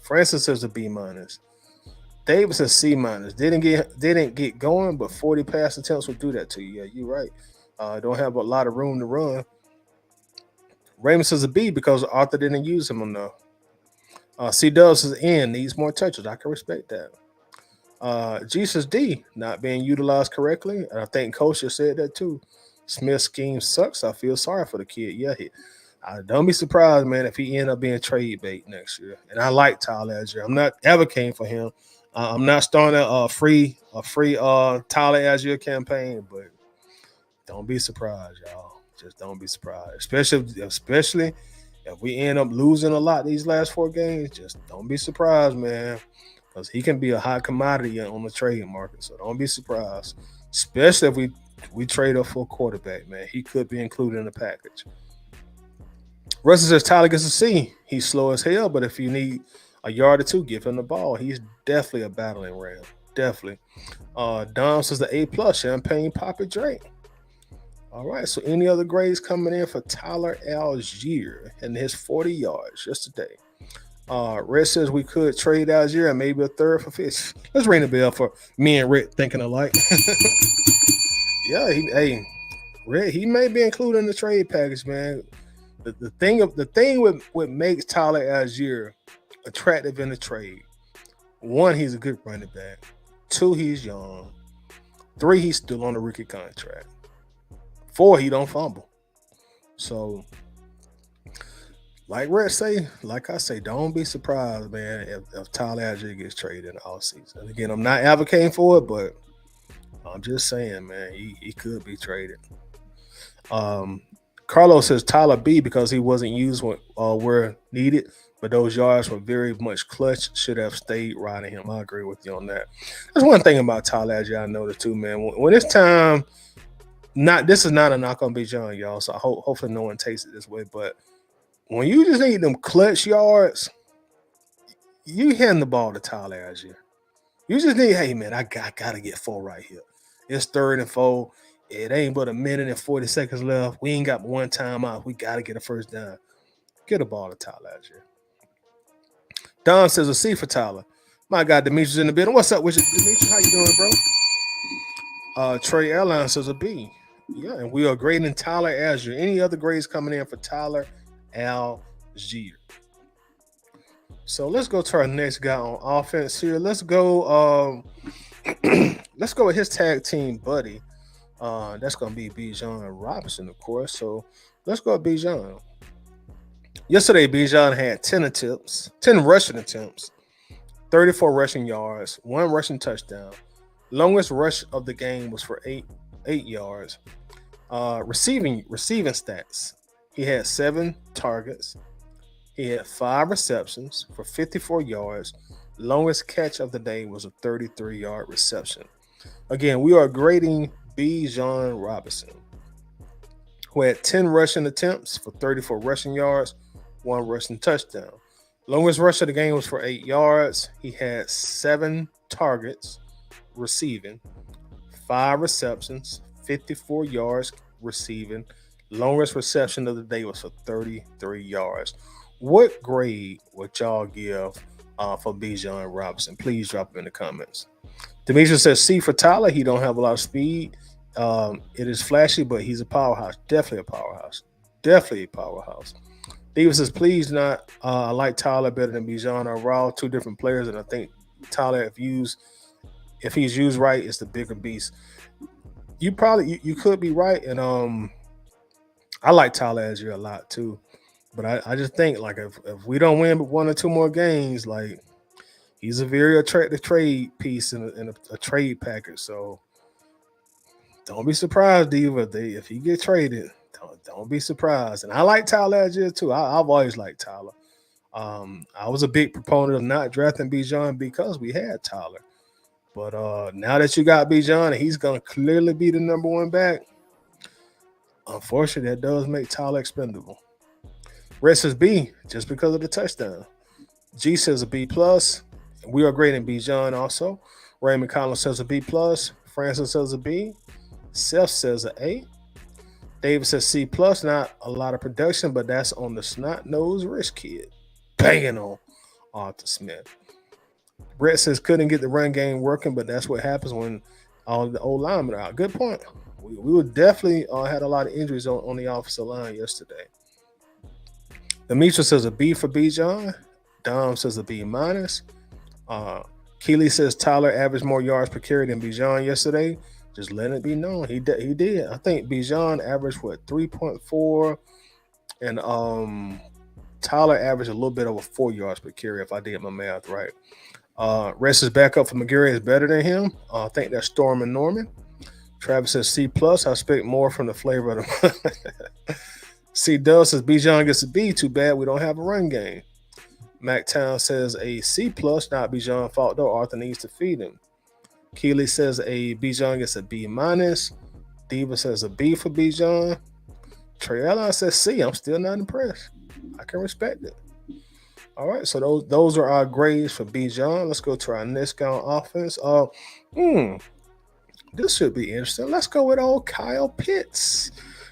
Francis says a B minus. Davis says C minus. Didn't get going, but 40 pass attempts will do that to you. Yeah, you're right. Don't have a lot of room to run. Raymond says a B because Arthur didn't use him enough. C Dub says N, needs more touches. I can respect that. G says D, not being utilized correctly. And I think Coach just said that too. Smith's scheme sucks. I feel sorry for the kid. Yeah, don't be surprised, man, if he end up being trade bait next year. And I like Tyler Algier. I'm not advocating for him. I'm not starting a free Tyler Algier campaign, but don't be surprised, y'all. Just don't be surprised, especially if we end up losing a lot these last 4 games. Just don't be surprised, man, because he can be a hot commodity on the trade market. So don't be surprised, especially if we trade up for a quarterback, man. He could be included in the package. Russell says Tyler gets a C. He's slow as hell, but if you need a yard or two, give him the ball. He's definitely a battling ram. Definitely. Dom says the A plus Champagne Poppy Drake. All right. So any other grades coming in for Tyler Algier and his 40 yards yesterday? Red says we could trade Algier and maybe a third for Fish. Let's ring the bell for me and Red thinking alike. Yeah, Red, he may be included in the trade package, man. The thing with what makes Tyler Algier attractive in the trade. One, he's a good running back. Two, he's young. Three, he's still on a rookie contract. Four, he don't fumble. So, like Red say, like I say, don't be surprised, man, if Tyler Algier gets traded in the offseason. And again, I'm not advocating for it, but I'm just saying, man, he could be traded. Carlos says Tyler B because he wasn't used where needed, but those yards were very much clutch. Should have stayed riding him. I agree with you on that. There's one thing about Tyler Algier I noticed too, man. When it's time, this is not a knock on Bijan, y'all. So hopefully no one takes it this way. But when you just need them clutch yards, you hand the ball to Tyler Algier. You just need, hey man, I gotta get 4 right here. It's 3rd and 4. It ain't but a minute and 40 seconds left. We ain't got one time out. We got to get a first down. Get a ball to Tyler Algier. Don says a C for Tyler. My God, Demetrius in the building. What's up with you, Demetrius? How you doing, bro? Trey Airline says a B. Yeah, and we are grading Tyler Algier. Any other grades coming in for Tyler Algier? So let's go to our next guy on offense here. Let's go. Let's go with his tag team buddy. That's going to be Bijan Robinson, of course. So let's go with Bijan. Yesterday, Bijan had 10 rushing attempts, 34 rushing yards, 1 rushing touchdown. Longest rush of the game was for 8 yards. Receiving stats, he had 7 targets. He had 5 receptions for 54 yards. Longest catch of the day was a 33-yard reception. Again, we are grading Bijan Robinson, who had 10 rushing attempts for 34 rushing yards, 1 rushing touchdown. Longest rush of the game was for 8 yards. He had 7 targets receiving, 5 receptions, 54 yards receiving. Longest reception of the day was for 33 yards. What grade would y'all give for Bijan Robinson? Please drop it in the comments. Demetrius says C for Tyler. He don't have a lot of speed. It is flashy, but he's a powerhouse. Definitely a powerhouse. Davis says, please not. I like Tyler better than Bijan or Raw. 2 different players, and I think Tyler, if he's used right, is the bigger beast. You could be right, and I like Tyler Algier a lot too. But I just think, like, if we don't win 1 or 2 more games, like, he's a very attractive trade piece in a trade package. So don't be surprised, Diva, if he get traded. Don't be surprised. And I like Tyler Algier too. I've always liked Tyler. I was a big proponent of not drafting Bijan because we had Tyler. But now that you got Bijan and he's going to clearly be the number 1 back, unfortunately, that does make Tyler expendable. Red says B just because of the touchdown. G says a B plus. We are grading Bijan also. Raymond Collins says a B plus. Francis says a B. Seth says an A. David says C plus. Not a lot of production, but that's on the snot-nosed rich kid. Banging on Arthur Smith. Brett says couldn't get the run game working, but that's what happens when all the old linemen are out. Good point. We would definitely had a lot of injuries on the offensive line yesterday. Demetrius says a B for Bijan. Dom says a B minus. Keely says Tyler averaged more yards per carry than Bijan yesterday. Just letting it be known. He did. I think Bijan averaged 3.4, and Tyler averaged a little bit over 4 yards per carry if I did my math right. Rest is back up for McGarry is better than him. I think that's Storm and Norman. Travis says C plus. I expect more from the flavor of the C Dub says Bijan gets a B. Too bad we don't have a run game. MacTown says a C plus, not Bijan fault though. Arthur needs to feed him. Keely says a Bijan gets a B minus. Diva says a B for Bijan. Trey Allen says C. I'm still not impressed. I can respect it. All right, so those are our grades for Bijan. Let's go to our next guy on offense. This should be interesting. Let's go with old Kyle Pitts.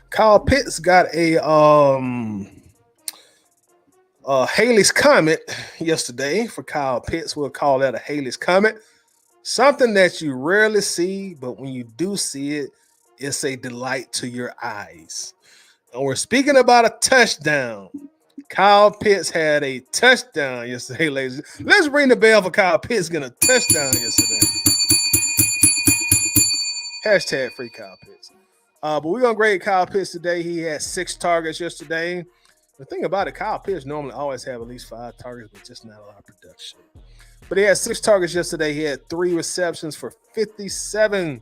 Kyle Pitts got a Haley's Comet yesterday for Kyle Pitts. We'll call that a Haley's Comet. Something that you rarely see, but when you do see it, it's a delight to your eyes. And we're speaking about a touchdown. Kyle Pitts had a touchdown yesterday, ladies. Let's ring the bell for Kyle Pitts getting a touchdown yesterday. Hashtag free Kyle Pitts. But we're going to grade Kyle Pitts today. He had 6 targets yesterday. The thing about it, Kyle Pitts normally always have at least 5 targets, but just not a lot of production. But he had 6 targets yesterday. He had 3 receptions for 57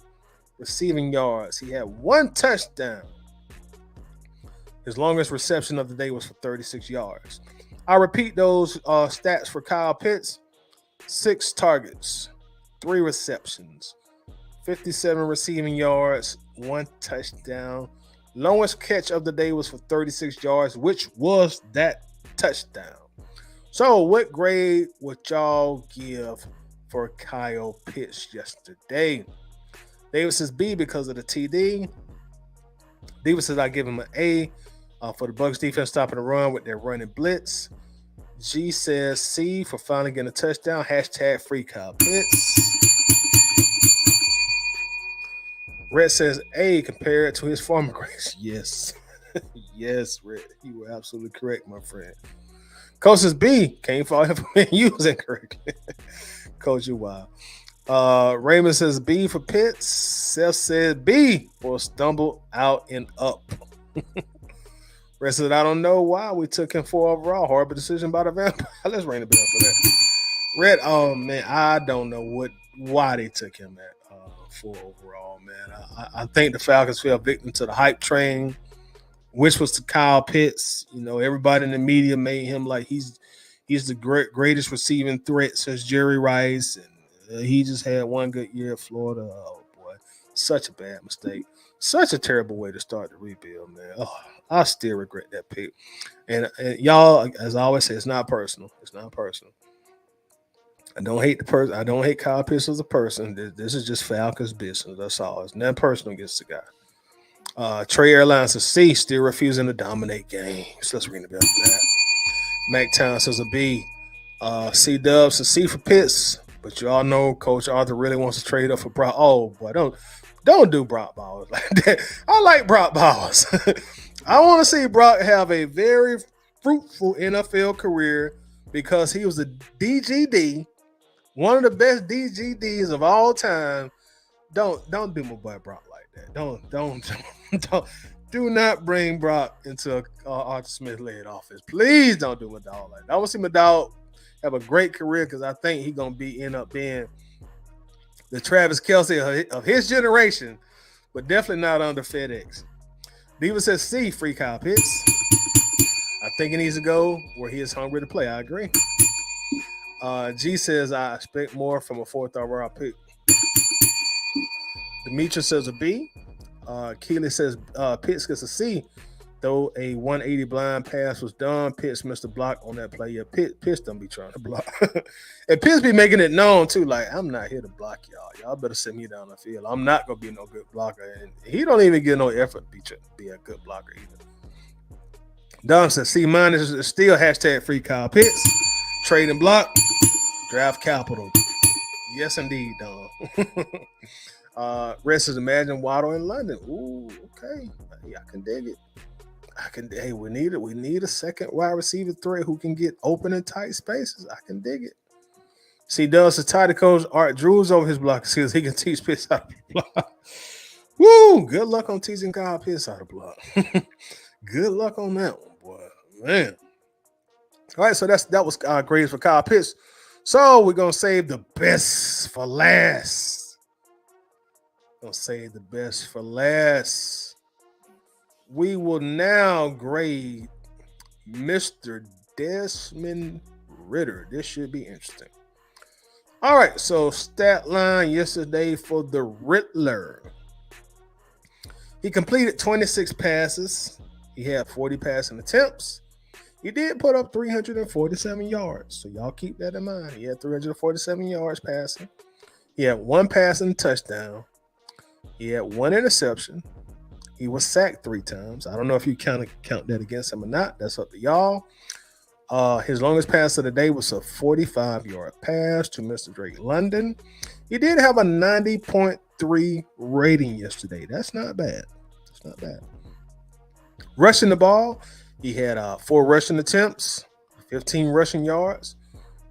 receiving yards. He had 1 touchdown. His longest reception of the day was for 36 yards. I'll repeat those stats for Kyle Pitts. 6 targets, 3 receptions, 57 receiving yards, 1 touchdown. Longest catch of the day was for 36 yards, which was that touchdown. So what grade would y'all give for Kyle Pitts yesterday? David says B because of the TD. David says I give him an A for the Bucs defense stopping the run with their running blitz. G says C for finally getting a touchdown. Hashtag free Kyle Pitts. Red says A compared to his former grades. Yes. Yes, Red. You were absolutely correct, my friend. Coach says B. Can't fault him for being used incorrectly. Coach, you wild. Raymond says B for Pitts. Seth says B for stumble out and up. Red says, I don't know why we took him 4 overall. Horrible decision by the vampire. Let's ring the bell for that. Red, oh man, I don't know why they took him at 4 overall, man. I think the Falcons fell victim to the hype train, which was to Kyle Pitts. You know, everybody in the media made him like he's the greatest receiving threat since Jerry Rice, and he just had 1 good year at Florida. Oh boy, such a bad mistake. Such a terrible way to start the rebuild, man. Oh, I still regret that pick. And y'all, as I always say, it's not personal. It's not personal. I don't hate the person. I don't hate Kyle Pitts as a person. This is just Falcons business. That's all. It's not personal against the guy. Trey Airlines says C, still refusing to dominate games. Let's ring the bell for that. MacTown says a B. C Dubs says C for Pitts. But you all know Coach Arthur really wants to trade up for Brock. Oh boy, don't do Brock Bowers like that. I like Brock Bowers. I want to see Brock have a very fruitful NFL career because he was a DGD, one of the best DGDs of all time. Don't do my boy Brock like that. Don't do not bring Brock into Arthur Smith-led office. Please don't do my dog like that. I want to see my dog have a great career because I think he's gonna end up being the Travis Kelce of his generation, but definitely not under FedEx. Diva says C, free Kyle Pitts. I think he needs to go where he is hungry to play. I agree. G says I expect more from a 4th overall pick. Demetra says a B. Keely says Pitts gets a C. Though a 180 blind pass was done, Pitts missed a block on that play. Yeah, Pitts don't be trying to block. And Pitts be making it known, too, like, I'm not here to block y'all. Y'all better send me down the field. I'm not going to be no good blocker. And he don't even get no effort to be a good blocker either. Dom says C minus is still hashtag free Kyle Pitts. Trade and block. Draft capital. Yes, indeed, Dom. Rest is imagine Waddle in London. Ooh, okay. Yeah, I can dig it. Hey, we need a second wide receiver threat who can get open and tight spaces. I can dig it. See, Doug's the tight coach Art Drews over his block because he can teach Pitts how to block. Woo! Good luck on teaching Kyle Pitts how to block. Good luck on that one, boy. Man. All right, so that was grades for Kyle Pitts. So we're gonna save the best for last. We will now grade Mr. Desmond Ritter. This should be interesting. All right, so stat line yesterday for the Riddler. He completed 26 passes. He had 40 passing attempts. He did put up 347 yards. So y'all keep that in mind. He had 347 yards passing. He had one passing touchdown. He had one interception. He was sacked 3 times. I don't know if you count that against him or not. That's up to y'all. His longest pass of the day was a 45-yard pass to Mr. Drake London. He did have a 90.3 rating yesterday. That's not bad. That's not bad. Rushing the ball, he had 4 rushing attempts, 15 rushing yards,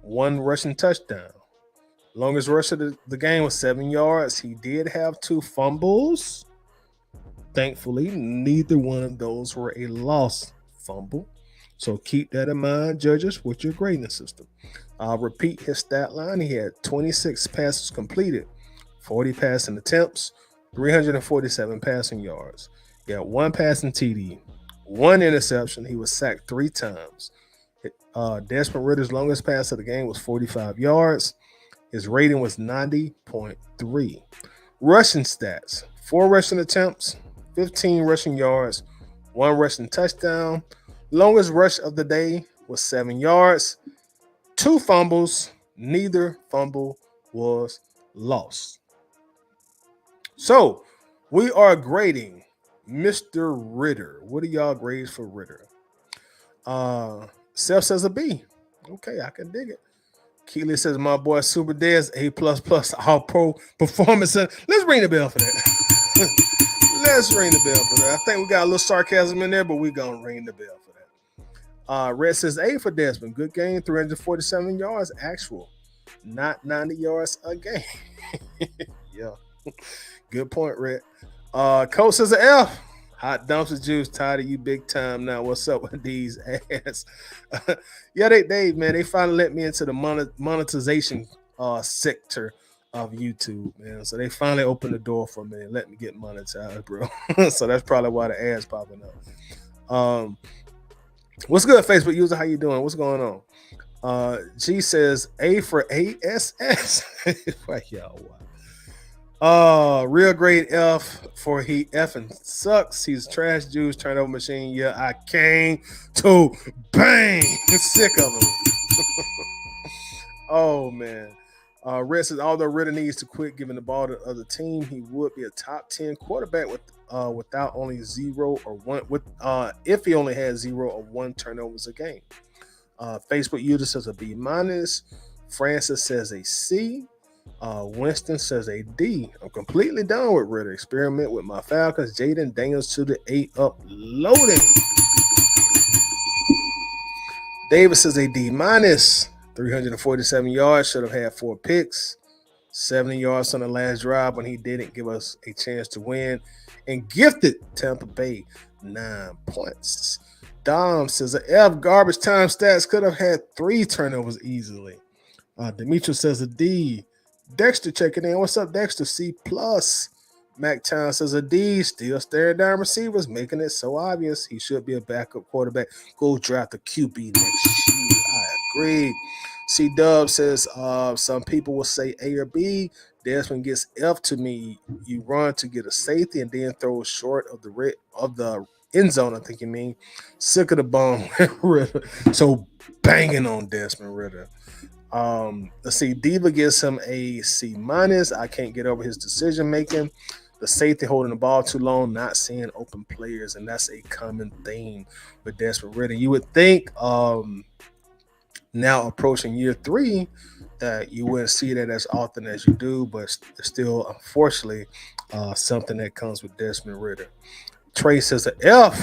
1 rushing touchdown. Longest rush of the game was 7 yards. He did have 2 fumbles. Thankfully, neither one of those were a lost fumble. So keep that in mind, judges, with your grading system. I'll repeat his stat line. He had 26 passes completed, 40 passing attempts, 347 passing yards. He had 1 passing TD, 1 interception. He was sacked 3 times. Desmond Ritter's longest pass of the game was 45 yards. His rating was 90.3. Rushing stats: 4 rushing attempts, 15 rushing yards, 1 rushing touchdown. Longest rush of the day was 7 yards, 2 fumbles. Neither fumble was lost. So we are grading Mr. Ritter. What are y'all grades for Ritter? Seth says a B. Okay, I can dig it. Keely says my boy Super Dez, A++ all pro performance. Let's ring the bell for that. Let's ring the bell for that. I think we got a little sarcasm in there, but we're gonna ring the bell for that. Red says A for Desmond. Good game, 347 yards actual, not 90 yards a game. Yeah, good point, Red. Coach says an F. Hot dumpster juice, tired of you big time now. What's up with these ads? Yeah, they finally let me into the monetization sector of YouTube, man. So they finally opened the door for me and let me get monetized, bro. So that's probably why the ads popping up. What's good, Facebook user? How you doing? What's going on? G says A for ASS. Y'all, real grade F for he effing sucks. He's trash juice turnover machine. Yeah, I came to bang. Sick of him. Oh man. Red says although Ritter needs to quit giving the ball to the other team, he would be a top 10 quarterback without only 0 or 1 if he only had 0 or 1 turnovers a game. Facebook user says a B-. Francis says a C. Winston says a D. I'm completely down with Ritter. Experiment with my Falcons. Jaden Daniels to the 8 uploading. Davis says a D-. 347 yards. Should have had 4 picks. 70 yards on the last drive when he didn't give us a chance to win. And gifted Tampa Bay 9 points. Dom says a F. Garbage time stats. Could have had 3 turnovers easily. Demetrius says a D. Dexter checking in. What's up, Dexter? C+. Mac Town says a D. Still staring down receivers, making it so obvious he should be a backup quarterback. Go draft a QB next year. I agree. C Dub says some people will say A or B. Desmond gets F to me. You run to get a safety and then throw short of the end zone. I think you mean. Sick of the bone. So banging on Desmond Ritter. Let's see. Diva gives him a C-. I can't get over his decision making. The safety holding the ball too long, not seeing open players, and that's a common theme with Desmond Ritter. You would think now approaching year 3 that you wouldn't see that as often as you do, but it's still unfortunately something that comes with Desmond Ritter. Trey says an F.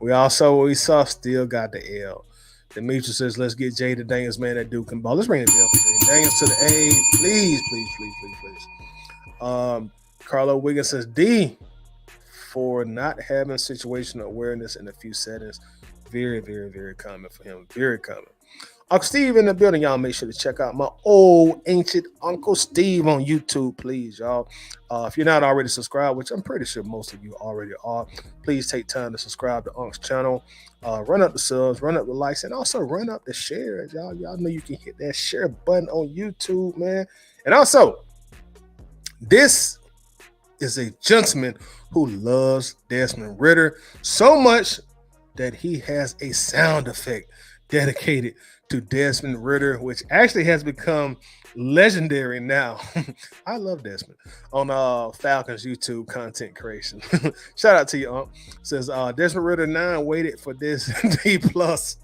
We all saw what we saw, still got the L. Demetrius says, let's get Jaden Daniels, man, that dude can ball. Let's bring it down for Jaden Daniels to the A. Please. Carlo Wiggins says D for not having situational awareness in a few settings. Very, very, very common for him. Very common. Uncle Steve in the building. Y'all make sure to check out my old ancient Uncle Steve on YouTube, please, y'all. If you're not already subscribed, which I'm pretty sure most of you already are, please take time to subscribe to Unc's channel. Run up the subs, run up the likes, and also run up the shares, y'all. Y'all know you can hit that share button on YouTube, man. And also, this is a gentleman who loves Desmond Ridder so much that he has a sound effect dedicated to Desmond Ridder, which actually has become legendary now. I love Desmond on Falcons YouTube content creation. Shout out to you, Unc. Says Desmond Ridder 9 waited for this D plus.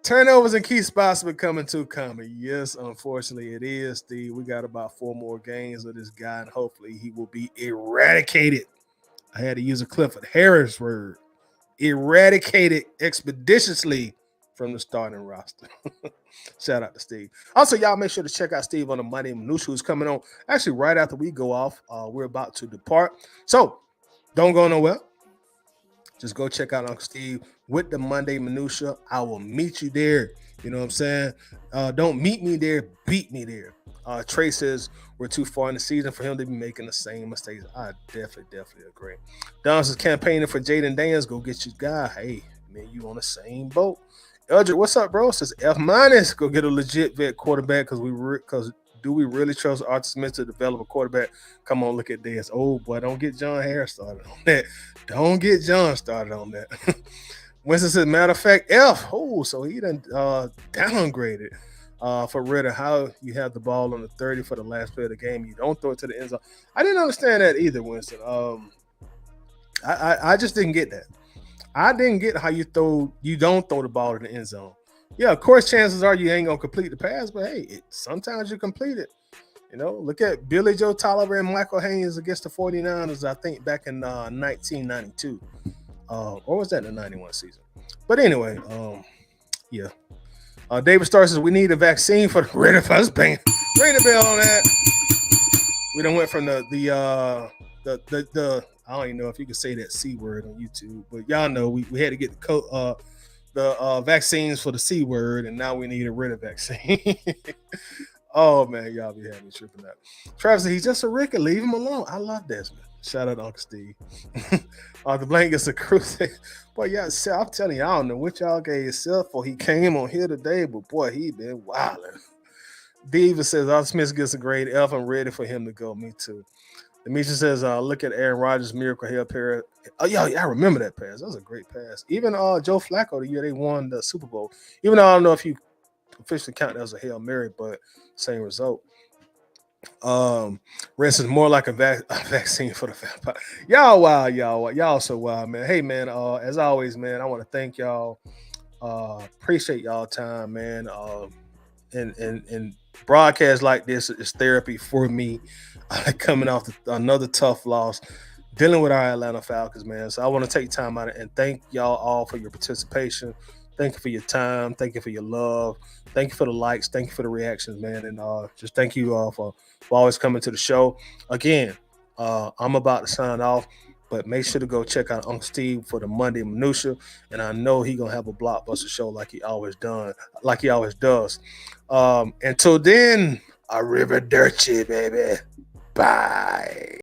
Turnovers in key spots becoming too common. Yes, unfortunately, it is, Steve. We got about 4 more games of this guy, and hopefully he will be eradicated. I had to use a Clifford Harris word. Eradicated expeditiously from the starting roster. Shout out to Steve. Also, y'all make sure to check out Steve on the Monday Minutia, who's coming on actually right after we go off. We're about to depart. So don't go nowhere. Just go check out Uncle Steve with the Monday Minutia. I will meet you there. You know what I'm saying? Don't meet me there, beat me there. Trey says we're too far in the season for him to be making the same mistakes. I definitely agree. Don's is campaigning for Jaden Daniels. Go get your guy. Hey, man, you on the same boat. Eldrick, what's up, bro? Says F-. Go get a legit vet quarterback because do we really trust Arthur Smith to develop a quarterback? Come on, look at this. Oh, boy, don't get John Harris started on that. Don't get John started on that. Winston says, matter of fact, F. Oh, so he done downgraded for Ridder. How you have the ball on the 30 for the last play of the game. You don't throw it to the end zone. I didn't understand that either, Winston. I just didn't get that. I didn't get how you don't throw the ball to the end zone. Yeah, of course, chances are you ain't going to complete the pass, but hey, sometimes you complete it. You know, look at Billy Joe Tolliver and Michael Haynes against the 49ers, I think, back in 1992. Or was that the 91 season? But anyway, yeah. David Starr says, we need a vaccine for the Ridder first bang. Ring the bell on that. We done went from the I don't even know if you can say that C word on YouTube, but y'all know we had to get the vaccines for the C word, and now we need a Ridder vaccine. Oh, man, y'all be having me tripping out. Travis said, he's just a Ricker. Leave him alone. I love Desmond. Shout out to Uncle Steve. The blankets of cruise. Boy, yeah, I'm telling you, I don't know what y'all gave yourself for. He came on here today, but boy, he been wilding. Diva says, Arthur Smith gets a grade F. I'm ready for him to go. Me too. Demetri says, look at Aaron Rodgers' miracle hail pass. Oh, yeah, I remember that pass. That was a great pass. Even Joe Flacco, the year they won the Super Bowl. Even though I don't know if you officially count that as a Hail Mary, but same result. Rest is more like a vaccine for the vampire. Y'all wild, y'all so wild, man. Hey, man, as always, man, I want to thank y'all. Appreciate y'all time, man. And broadcasts like this is therapy for me. Coming off another tough loss, dealing with our Atlanta Falcons, man. So I want to take time out and thank y'all all for your participation. Thank you for your time. Thank you for your love. Thank you for the likes. Thank you for the reactions, man. And just thank you all for always coming to the show. Again, I'm about to sign off, but make sure to go check out Uncle Steve for the Monday Minutia. And I know he's going to have a blockbuster show like he always does. Until then, arrivederci, baby. Bye.